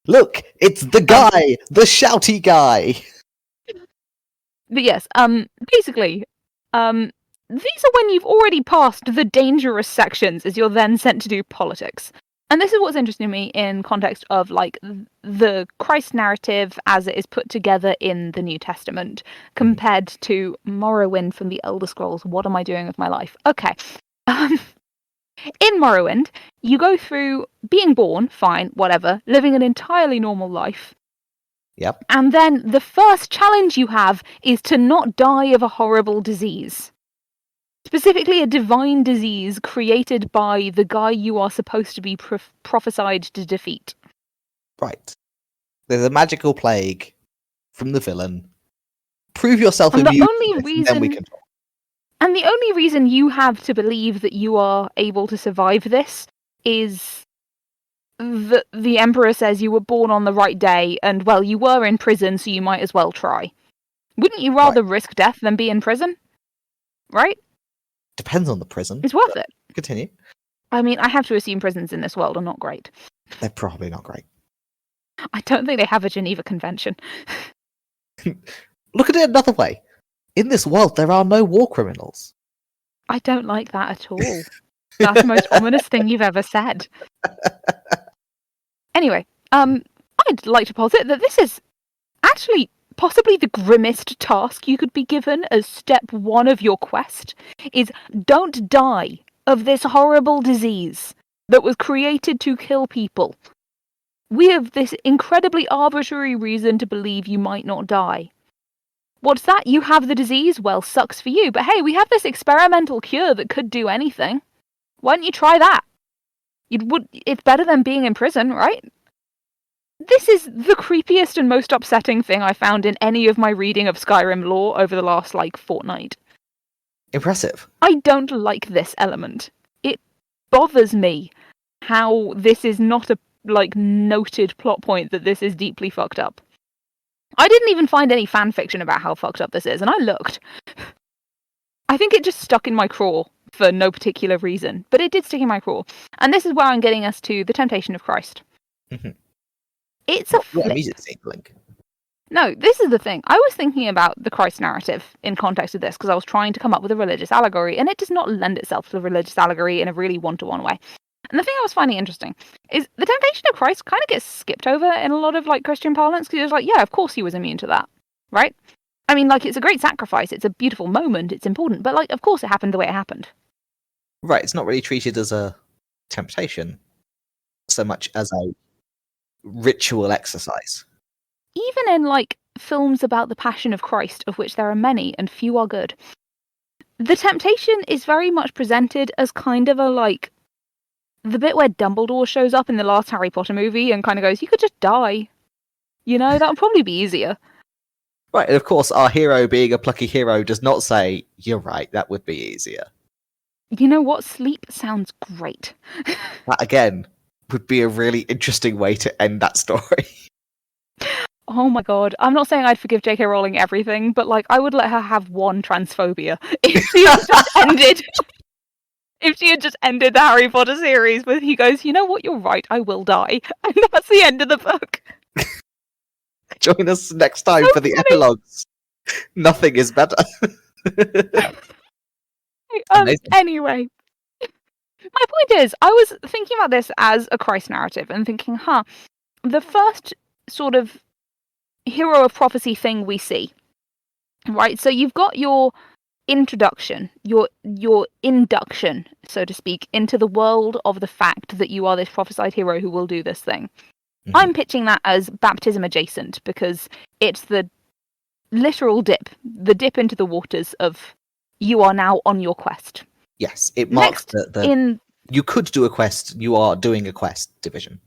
Look, it's the guy, the shouty guy. But yes, basically, these are when you've already passed the dangerous sections, as you're then sent to do politics. And this is what's interesting to me in context of, like, the Christ narrative as it is put together in the New Testament, compared to Morrowind from the Elder Scrolls. What am I doing with my life? Okay. In Morrowind, you go through being born, fine, whatever, living an entirely normal life. Yep. And then the first challenge you have is to not die of a horrible disease. Specifically, a divine disease created by the guy you are supposed to be prophesied to defeat. Right. There's a magical plague from the villain. Prove yourself And immune the only to this, reason, and then we can talk. And the only reason you have to believe that you are able to survive this is the emperor says you were born on the right day, and well, you were in prison, so you might as well try. Wouldn't you rather risk death than be in prison? Right? Depends on the prison. It's worth it. Continue. I mean, I have to assume prisons in this world are not great. They're probably not great. I don't think they have a Geneva Convention. Look at it another way. In this world, there are no war criminals. I don't like that at all. That's the most ominous thing you've ever said. Anyway, I'd like to posit that this is actually possibly the grimmest task you could be given as step 1 of your quest, is don't die of this horrible disease that was created to kill people. We have this incredibly arbitrary reason to believe you might not die. What's that? You have the disease? Well, sucks for you. But hey, we have this experimental cure that could do anything. Why don't you try that? It's better than being in prison, right? This is the creepiest and most upsetting thing I found in any of my reading of Skyrim lore over the last, fortnight. Impressive. I don't like this element. It bothers me how this is not a, noted plot point that this is deeply fucked up. I didn't even find any fan fiction about how fucked up this is, and I looked. I think it just stuck in my craw for no particular reason, but it did stick in my craw. And this is where I'm getting us to the temptation of Christ. Mm-hmm. It's a flip. What music scene, Link? No, this is the thing. I was thinking about the Christ narrative in context of this because I was trying to come up with a religious allegory, and it does not lend itself to the religious allegory in a really one-to-one way. And the thing I was finding interesting is the temptation of Christ kind of gets skipped over in a lot of Christian parlance because it's yeah, of course he was immune to that, right? I mean, it's a great sacrifice, it's a beautiful moment, it's important, but of course it happened the way it happened. Right, it's not really treated as a temptation so much as a ritual exercise. Even in films about the Passion of Christ, of which there are many and few are good, the temptation is very much presented as kind of a the bit where Dumbledore shows up in the last Harry Potter movie and kind of goes, you could just die. That would probably be easier. Right, and of course our hero being a plucky hero does not say, you're right, that would be easier. You know what? Sleep sounds great. That, again, would be a really interesting way to end that story. Oh my god. I'm not saying I'd forgive J.K. Rowling everything, but I would let her have one transphobia if she had just ended... If she had just ended the Harry Potter series with he goes, you know what, you're right, I will die. And that's the end of the book. Join us next time for the epilogues. Nothing is better. Anyway. My point is, I was thinking about this as a Christ narrative and thinking, the first sort of hero of prophecy thing we see, right? So you've got your introduction, your induction, so to speak, into the world of the fact that you are this prophesied hero who will do this thing. Mm-hmm. I'm pitching that as baptism adjacent because it's the literal dip, the dip into the waters of you are now on your quest. Yes, it marks the you could do a quest, you are doing a quest division.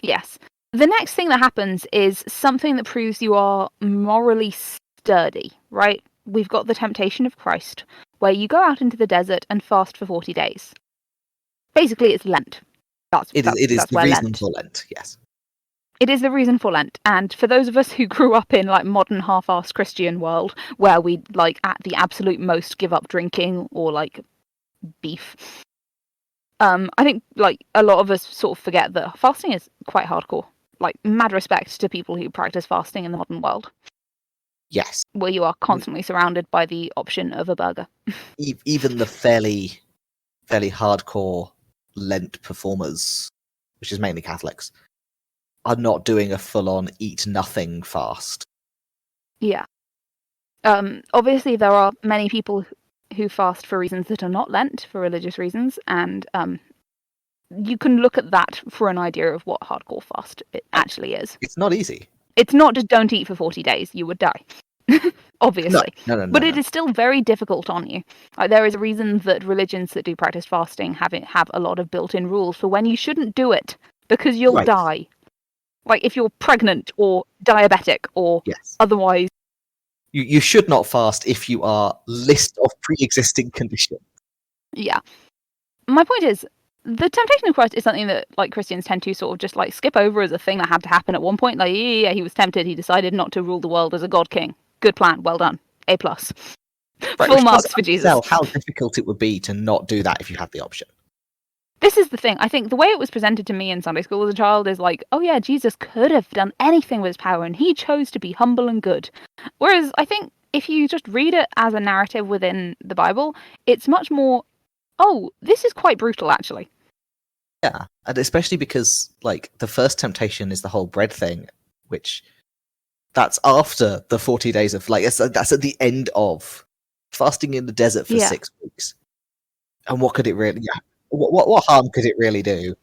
Yes. The next thing that happens is something that proves you are morally sturdy, right? We've got the temptation of Christ, where you go out into the desert and fast for 40 days. Basically, it's Lent. It is the reason for Lent, yes. It is the reason for Lent. And for those of us who grew up in modern half-assed Christian world, where we at the absolute most give up drinking or beef, I think a lot of us sort of forget that fasting is quite hardcore. Mad respect to people who practice fasting in the modern world. Yes. Where you are constantly surrounded by the option of a burger. Even the fairly hardcore Lent performers, which is mainly Catholics, are not doing a full-on eat nothing fast. Yeah. Obviously there are many people who fast for reasons that are not Lent, for religious reasons, and you can look at that for an idea of what hardcore fast it actually is. It's not easy. It's not just don't eat for 40 days, you would die. Obviously. No, but it is still very difficult on you. There is a reason that religions that do practice fasting have a lot of built-in rules for when you shouldn't do it, because you'll die. If you're pregnant or diabetic or otherwise. You should not fast if you are list of pre-existing conditions. Yeah. My point is, the temptation of Christ is something that like Christians tend to sort of just like skip over as a thing that had to happen at one point. Like, yeah, he was tempted. He decided not to rule the world as a god king. Good plan. Well done. A+. Right, Full which marks doesn't for Jesus. undersell how difficult it would be to not do that if you had the option. This is the thing. I think the way it was presented to me in Sunday school as a child is like, oh yeah, Jesus could have done anything with his power and he chose to be humble and good. Whereas I think if you just read it as a narrative within the Bible, it's much more, oh, this is quite brutal actually. Yeah, and especially because like the first temptation is the whole bread thing, which that's after the 40 days of like that's at the end of fasting in the desert for 6 weeks. And what could it really? Yeah, what harm could it really do?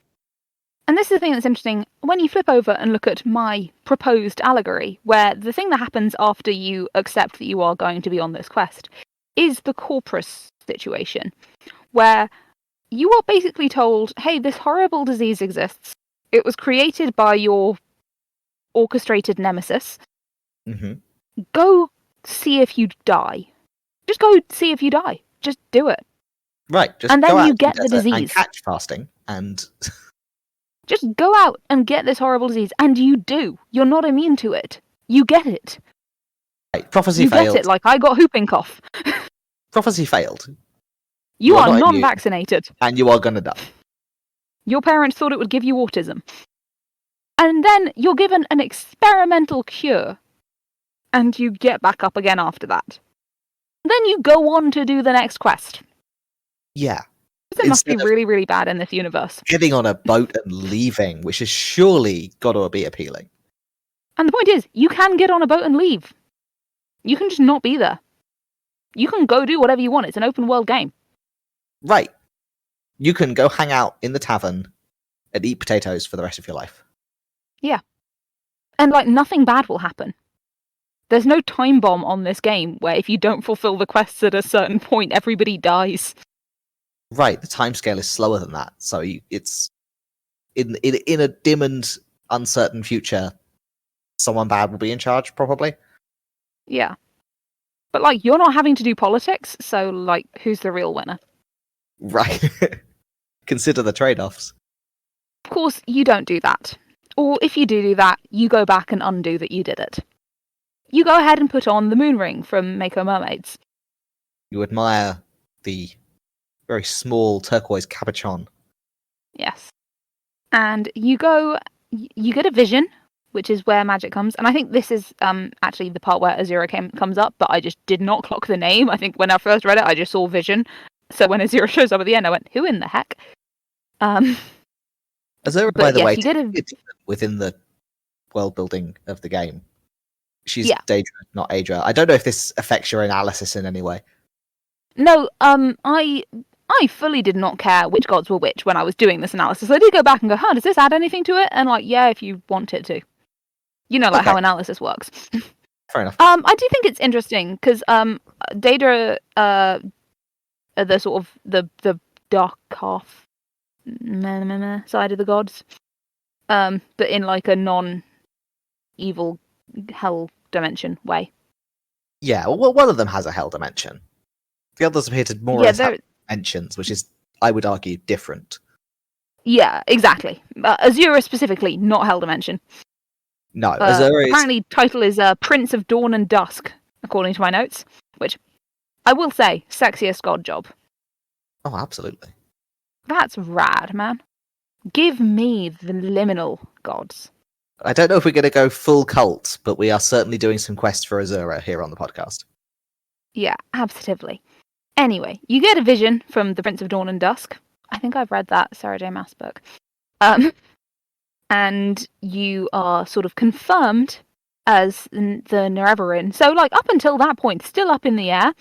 And this is the thing that's interesting. When you flip over and look at my proposed allegory, where the thing that happens after you accept that you are going to be on this quest is the corpus situation, where you are basically told, hey, this horrible disease exists. It was created by your orchestrated nemesis. Mm-hmm. Go see if you die. Just go see if you die. Just do it. Right. Just and go then out you to get the the desert and disease. catch fasting and just go out and get this horrible disease, and you do. You're not immune to it. You get it. Right. Prophecy you failed. Get it, like I got whooping cough. Prophecy failed. You are not immune, non-vaccinated. and you are gonna die. Your parents thought it would give you autism. And then you're given an experimental cure, and you get back up again after that. Then you go on to do the next quest. Yeah. It must be really, really bad in this universe. Getting on a boat and leaving, which has surely got to be appealing. And the point is, you can get on a boat and leave. You can just not be there. You can go do whatever you want. It's an open world game. Right. You can go hang out in the tavern and eat potatoes for the rest of your life. Yeah. And like nothing bad will happen. There's no time bomb on this game where if you don't fulfill the quests at a certain point, everybody dies. Right, the timescale is slower than that, so it's in a dim and uncertain future, someone bad will be in charge, probably. Yeah, but like you're not having to do politics, so like who's the real winner? Right. Consider the trade-offs. Of course, you don't do that, or if you do that, you go back and undo that you did it. You go ahead and put on the moon ring from Mako Mermaids. You admire the very small turquoise cabochon. Yes. And you get a vision, which is where magic comes. And I think this is actually the part where Azura comes up, but I just did not clock the name. I think when I first read it, I just saw vision. So when Azura shows up at the end, I went, who in the heck? Azura, by the way, it's within the world building of the game. She's Daedra, not Adra. I don't know if this affects your analysis in any way. No, I fully did not care which gods were which when I was doing this analysis. I did go back and go, does this add anything to it? And like, yeah, if you want it to. You know, like how analysis works. Fair enough. I do think it's interesting because Daedra, the sort of the dark half side of the gods, but in like a non-evil hell dimension way. Yeah, well, one of them has a hell dimension. The others appear to more or less have dimensions, which is, I would argue, different. Yeah, exactly. Azura specifically, not hell dimension. No, Azura apparently title is Prince of Dawn and Dusk, according to my notes, which I will say, sexiest god job. Oh, absolutely. That's rad, man. Give me the liminal gods. I don't know if we're going to go full cult, but we are certainly doing some quests for Azura here on the podcast. Yeah, absolutely. Anyway, you get a vision from the Prince of Dawn and Dusk. I think I've read that Sarah J. Maas book. And you are sort of confirmed as the Nerevarin. So, like, up until that point, still up in the air.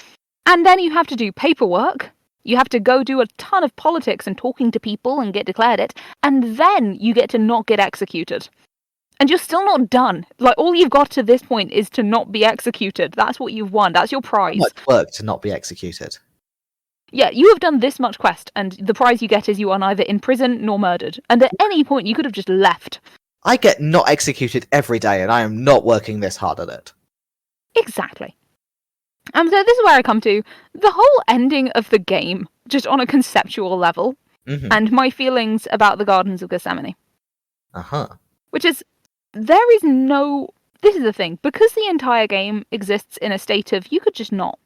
And then you have to do paperwork. You have to go do a ton of politics and talking to people and get declared it. And then you get to not get executed. And you're still not done. Like, all you've got to this point is to not be executed. That's what you've won. That's your prize. Much work to not be executed. Yeah, you have done this much quest, and the prize you get is you are neither in prison nor murdered. And at any point, you could have just left. I get not executed every day, and I am not working this hard at it. Exactly. So this is where I come to. The whole ending of the game, just on a conceptual level, and my feelings about the Gardens of Gethsemane. Uh-huh. Which is, there is no... This is the thing. Because the entire game exists in a state of, you could just not.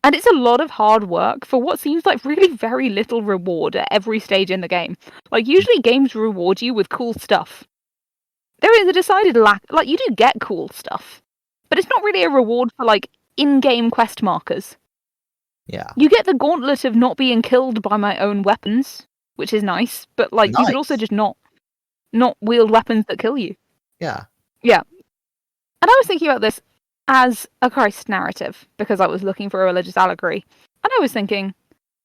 And it's a lot of hard work for what seems like really very little reward at every stage in the game. Like, usually games reward you with cool stuff. There is a decided lack... Like, you do get cool stuff. But it's not really a reward for, like, in-game quest markers. Yeah. You get the gauntlet of not being killed by my own weapons, which is nice. But, like, you could also just not wield weapons that kill you. Yeah. Yeah. And I was thinking about this as a Christ narrative, because I was looking for a religious allegory. And I was thinking,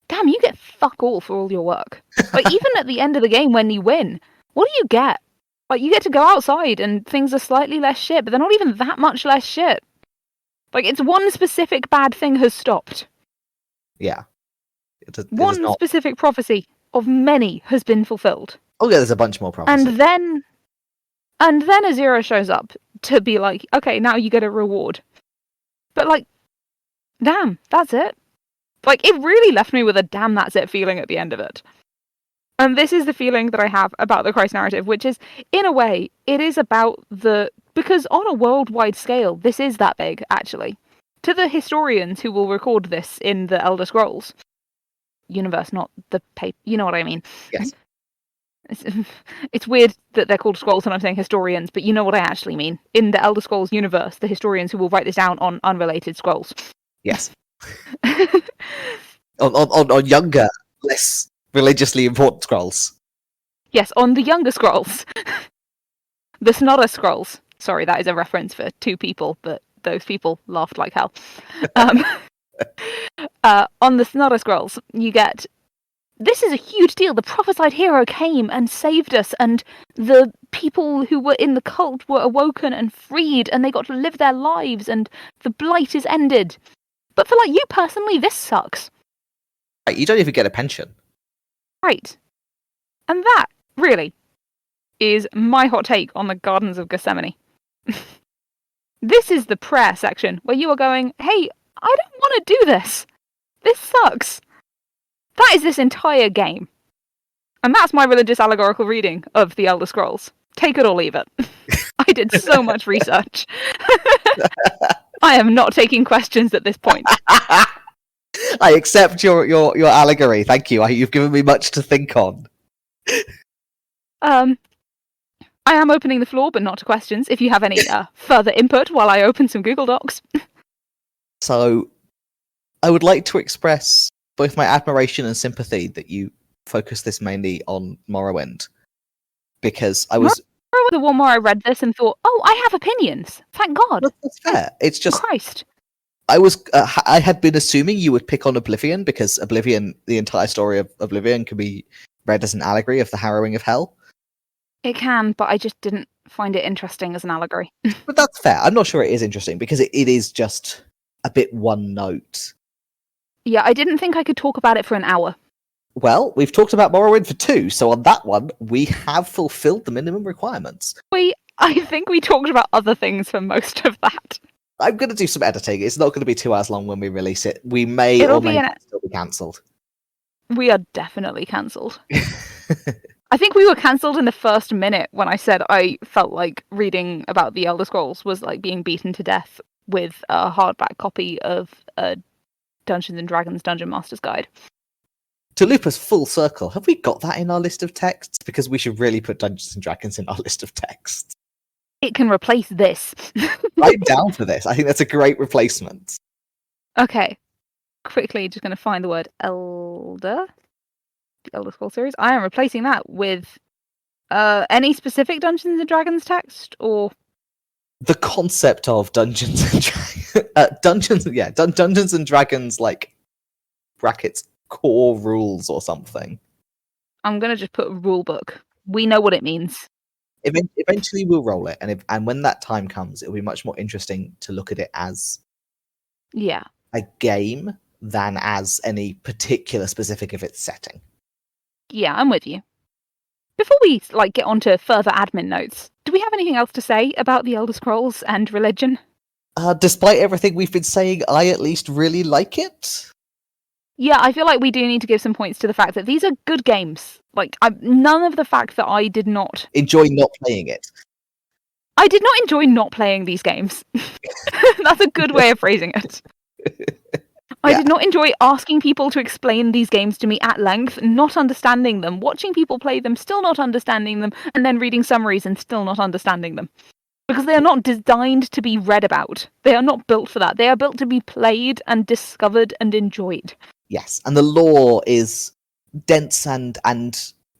damn, you get fuck all for all your work. Like, even at the end of the game when you win, what do you get? Like, you get to go outside and things are slightly less shit, but they're not even that much less shit. Like, it's one specific bad thing has stopped. Yeah. One specific prophecy of many has been fulfilled. Oh yeah, there's a bunch more prophecies. And then a zero shows up to be like, okay, now you get a reward. But like, damn, that's it. Like, it really left me with a damn that's it feeling at the end of it. And this is the feeling that I have about the Christ narrative, which is, in a way, it is about because on a worldwide scale, this is that big, actually. To the historians who will record this in the Elder Scrolls universe, not the paper, you know what I mean? Yes. It's weird that they're called scrolls and I'm saying historians, but you know what I actually mean. In the Elder Scrolls universe, the historians who will write this down on unrelated scrolls. Yes. on younger, less religiously important scrolls. Yes, on the younger scrolls. The Snodder Scrolls. Sorry, that is a reference for two people, but those people laughed like hell. On the Snodder Scrolls, you get... This is a huge deal. The prophesied hero came and saved us, and the people who were in the cult were awoken and freed, and they got to live their lives, and the blight is ended. But for, like, you personally, this sucks. Right, you don't even get a pension. Right. And that, really, is my hot take on the Gardens of Gethsemane. This is the prayer section, where you are going, hey, I don't want to do this. This sucks. That is this entire game. And that's my religious allegorical reading of the Elder Scrolls. Take it or leave it. I did so much research. I am not taking questions at this point. I accept your allegory. Thank you. You've given me much to think on. I am opening the floor, but not to questions. If you have any further input while I open some Google Docs. So, I would like to express both my admiration and sympathy that you focus this mainly on Morrowind, because I was the one where I read this and thought, "Oh, I have opinions. Thank God." That's fair. It's just Christ. I had been assuming you would pick on Oblivion, because Oblivion, the entire story of Oblivion, can be read as an allegory of the harrowing of hell. It can, but I just didn't find it interesting as an allegory. But that's fair. I'm not sure it is interesting, because it is just a bit one note. Yeah, I didn't think I could talk about it for an hour. Well, we've talked about Morrowind for 2, so on that one, we have fulfilled the minimum requirements. I think we talked about other things for most of that. I'm going to do some editing. It's not going to be 2 hours long when we release it. We may or may not still be cancelled. We are definitely cancelled. I think we were cancelled in the first minute when I said I felt like reading about the Elder Scrolls was like being beaten to death with a hardback copy of Dungeons & Dragons Dungeon Master's Guide. To loop us full circle, have we got that in our list of texts? Because we should really put Dungeons & Dragons in our list of texts. It can replace this. I'm down for this. I think that's a great replacement. Okay. Quickly, just going to find the word Elder. The Elder Scrolls series. I am replacing that with any specific Dungeons & Dragons text, or... The concept of Dungeons & Dragons... Dungeons & Dragons, like, brackets, core rules or something. I'm going to just put rule book. We know what it means. Eventually we'll roll it, and when that time comes, it'll be much more interesting to look at it as a game than as any particular specific of its setting. Yeah, I'm with you. Before we get onto further admin notes, do we have anything else to say about the Elder Scrolls and religion? Despite everything we've been saying, I at least really like it. Yeah, I feel like we do need to give some points to the fact that these are good games. Like, none of the fact that I did not playing it. I did not enjoy not playing these games. That's a good way of phrasing it. I did not enjoy asking people to explain these games to me at length, not understanding them, watching people play them, still not understanding them, and then reading summaries and still not understanding them. Because they are not designed to be read about. They are not built for that. They are built to be played and discovered and enjoyed. Yes, and the lore is dense and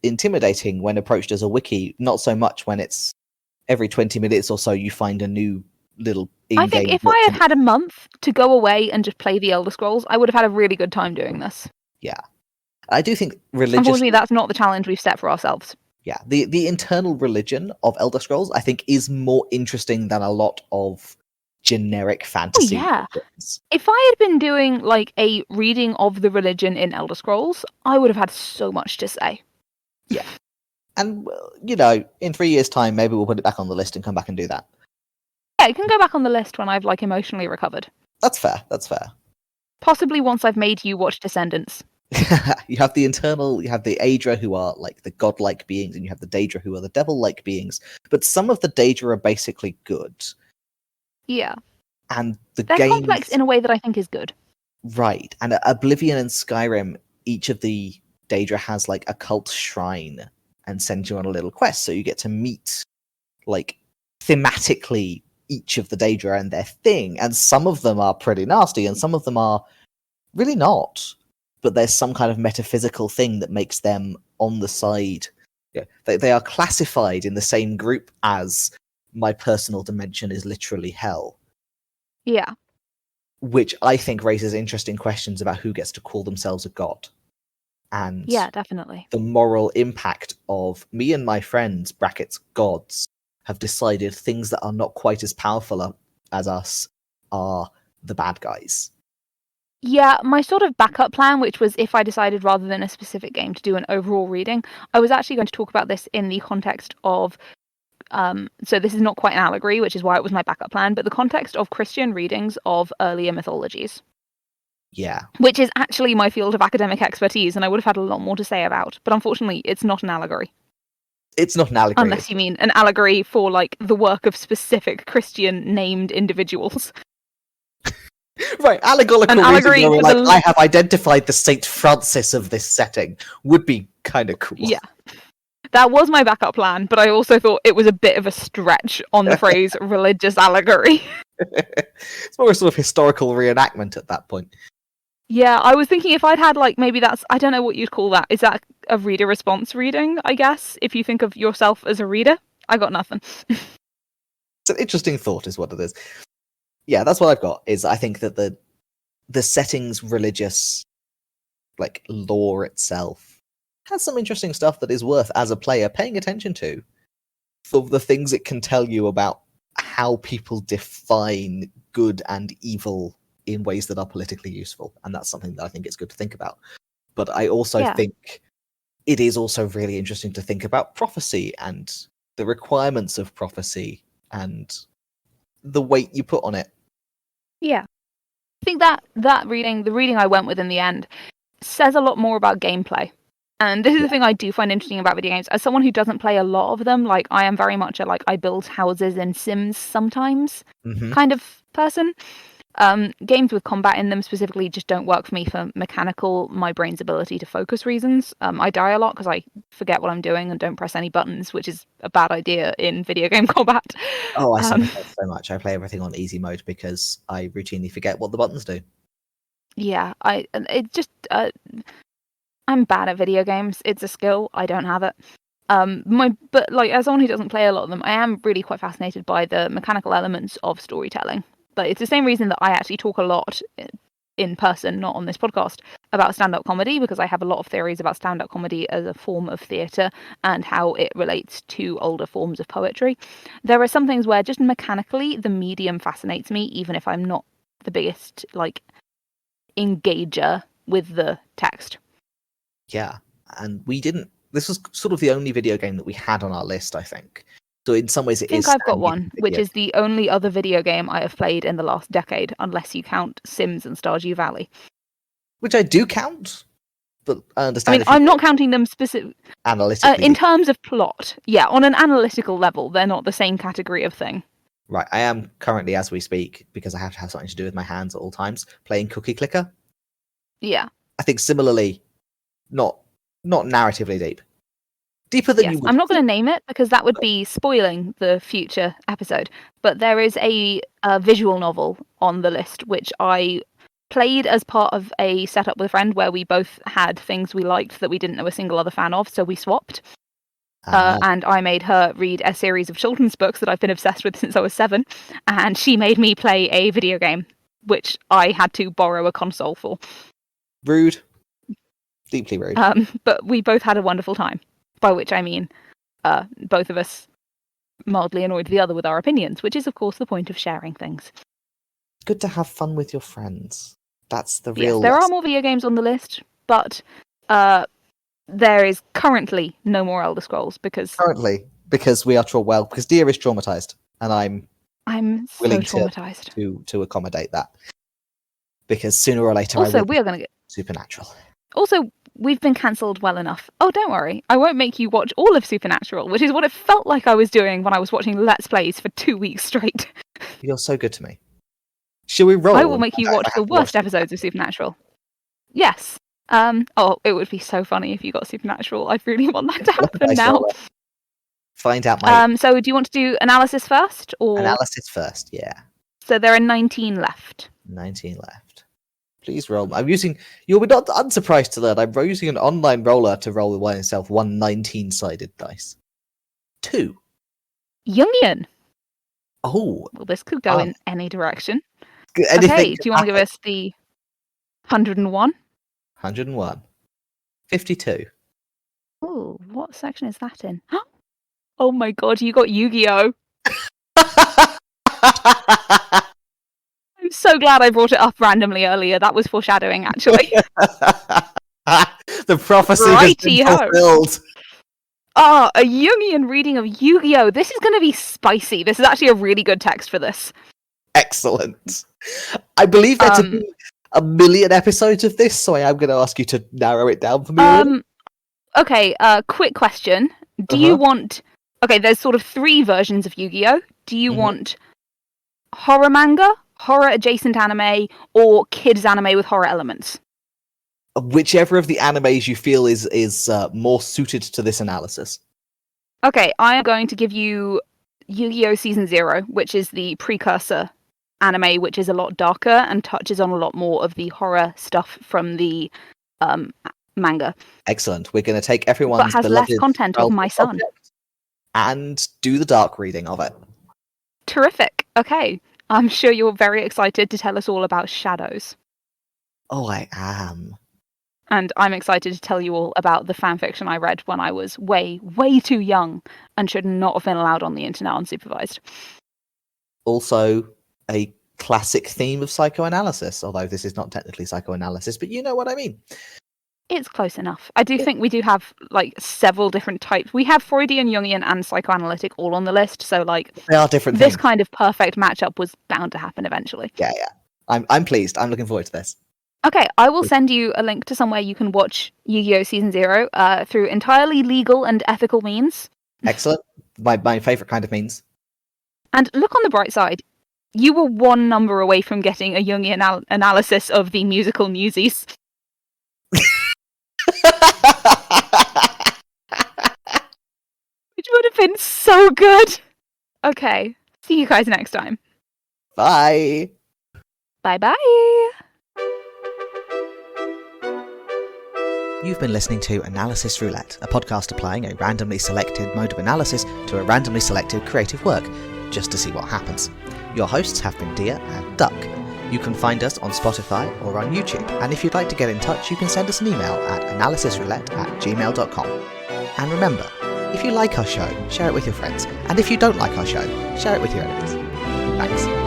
intimidating when approached as a wiki, not so much when it's every 20 minutes or so you find a new little in-game. I think if I had had a month to go away and just play the Elder Scrolls, I would have had a really good time doing this. Yeah. I do think religious... Unfortunately, that's not the challenge we've set for ourselves. Yeah, the internal religion of Elder Scrolls, I think, is more interesting than a lot of generic fantasy. Oh, yeah. If I had been doing like a reading of the religion in Elder Scrolls, I would have had so much to say. Yeah. And, you know, in 3 years' time, maybe we'll put it back on the list and come back and do that. Yeah, it can go back on the list when I've like emotionally recovered. That's fair, that's fair. Possibly once I've made you watch Descendants. You have the Aedra, who are like the godlike beings, and you have the Daedra, who are the devil-like beings. But some of the Daedra are basically good. Yeah. And they're complex in a way that I think is good. Right. And Oblivion and Skyrim, each of the Daedra has like a cult shrine and sends you on a little quest. So you get to meet, like, thematically each of the Daedra and their thing. And some of them are pretty nasty, and some of them are really not. But there's some kind of metaphysical thing that makes them on the side. Yeah, they are classified in the same group as my personal dimension is literally hell. Yeah. Which I think raises interesting questions about who gets to call themselves a god. And yeah, definitely. The moral impact of me and my friends, brackets gods, have decided things that are not quite as powerful as us are the bad guys. Yeah, my sort of backup plan, which was if I decided rather than a specific game to do an overall reading, I was actually going to talk about this in the context of so this is not quite an allegory, which is why it was my backup plan, but the context of Christian readings of earlier mythologies. Yeah. Which is actually my field of academic expertise, and I would have had a lot more to say about. But unfortunately, it's not an allegory. It's not an allegory. Unless you mean an allegory for, like, the work of specific Christian named individuals. Right, allegorical reason where, like, I have identified the Saint Francis of this setting would be kind of cool. Yeah. That was my backup plan, but I also thought it was a bit of a stretch on the phrase religious allegory. It's more a sort of historical reenactment at that point. Yeah, I was thinking if I'd had, like, maybe that's, I don't know what you'd call that. Is that a reader response reading, I guess? If you think of yourself as a reader? I got nothing. It's an interesting thought is what it is. Yeah, that's what I've got, is I think that the setting's religious, like, lore itself has some interesting stuff that is worth, as a player, paying attention to. For the things it can tell you about how people define good and evil in ways that are politically useful. And that's something that I think it's good to think about. But I also think it is also really interesting to think about prophecy and the requirements of prophecy and the weight you put on it. Yeah. I think that reading, the reading I went with in the end, says a lot more about gameplay. And this is the thing I do find interesting about video games. As someone who doesn't play a lot of them, like, I am very much a, like, I build houses in Sims sometimes kind of person. Games with combat in them specifically just don't work for me for mechanical, my brain's ability to focus reasons. I die a lot because I forget what I'm doing and don't press any buttons, which is a bad idea in video game combat. Oh, I sympathize so much. I play everything on easy mode because I routinely forget what the buttons do. Yeah, I'm bad at video games. It's a skill. I don't have it. But like, as someone who doesn't play a lot of them, I am really quite fascinated by the mechanical elements of storytelling. Like, it's the same reason that I actually talk a lot in person, not on this podcast, about stand-up comedy, because I have a lot of theories about stand-up comedy as a form of theatre and how it relates to older forms of poetry. There are some things where just mechanically the medium fascinates me, even if I'm not the biggest, like, engager with the text. Yeah, and this was sort of the only video game that we had on our list, I think. So in some ways it is... I think I've got one, which is the only other video game I have played in the last decade, unless you count Sims and Stardew Valley. which I do count, but I I understand. mean, if you I'm not counting them specific analytically. in terms of plot. Yeah, on an analytical level, they're not the same category of thing. Right, I am currently, as we speak, because I have to have something to do with my hands at all times, playing Cookie Clicker. Yeah. I think similarly, not narratively deep, deeper than Yes, you would. I'm not going to name it because that would be spoiling the future episode. But there is a visual novel on the list which I played as part of a setup with a friend where we both had things we liked that we didn't know a single other fan of, so we swapped. And I made her read a series of children's books that I've been obsessed with since I was 7, and she made me play a video game, which I had to borrow a console for. Rude, deeply rude. But we both had a wonderful time, by which I mean both of us mildly annoyed the other with our opinions, which is, of course, the point of sharing things. Good to have fun with your friends. That's the Yes, real. there are lesson. more video games on the list, but there is currently no more Elder Scrolls because we are because Dia is traumatized, and I'm so willing traumatized. to accommodate that. Because sooner or later, Also, we are going to get Supernatural. Also, we've been cancelled well enough. Oh, don't worry. I won't make you watch all of Supernatural, which is what it felt like I was doing when I was watching Let's Plays for 2 weeks straight. You're so good to me. Shall we roll? I will make you watch the worst episodes of Supernatural. Yes. It would be so funny if you got Supernatural. I really want that to happen now. Find out my So do you want to do analysis first? Or analysis first, yeah. So there are 19 left. 19 left. Please roll. You'll be not unsurprised to learn I'm using an online roller to roll the one itself, 1 19-sided dice. 2. Jungian. Oh. Well, this could go in any direction. Anything okay, do you want to give us the 101? 101. 52. Oh, what section is that in? Oh my god, you got Yu-Gi-Oh! I'm so glad I brought it up randomly earlier. That was foreshadowing, actually. The prophecy has been fulfilled. A Jungian reading of Yu-Gi-Oh! This is going to be spicy. This is actually a really good text for this. Excellent. I believe there to be 1 million episodes of this, so I am going to ask you to narrow it down for me. Okay, quick question. Do you want... Okay, there's sort of 3 versions of Yu-Gi-Oh! Do you want horror manga, horror adjacent anime, or kids anime with horror elements? Whichever of the animes you feel is more suited to this analysis. Okay, I am going to give you Yu-Gi-Oh! Season 0, which is the precursor anime, which is a lot darker and touches on a lot more of the horror stuff from the manga. Excellent. We're going to take everyone's but has less content of my son and do the dark reading of it. Terrific. Okay, I'm sure you're very excited to tell us all about Shadows. Oh, I am. And I'm excited to tell you all about the fanfiction I read when I was way, way too young and should not have been allowed on the internet unsupervised. Also, a classic theme of psychoanalysis, although this is not technically psychoanalysis, but you know what I mean. It's close enough. I do think we do have several different types. We have Freudian, Jungian, and psychoanalytic all on the list. So they are different. This kind of perfect matchup was bound to happen eventually. Yeah. I'm pleased. I'm looking forward to this. Okay, I will send you a link to somewhere you can watch Yu-Gi-Oh! Season 0 through entirely legal and ethical means. Excellent. My favourite kind of means. And look on the bright side. You were 1 number away from getting a Jungian analysis of the musical Newsies. Which would have been so good. Okay, see you guys next time. Bye. Bye-bye. You've been listening to Analysis Roulette, a podcast applying a randomly selected mode of analysis to a randomly selected creative work, just to see what happens. Your hosts have been Dia and Duck. You can find us on Spotify or on YouTube, and if you'd like to get in touch, you can send us an email at analysisroulette@gmail.com. And remember, if you like our show, share it with your friends, and if you don't like our show, share it with your enemies. Thanks.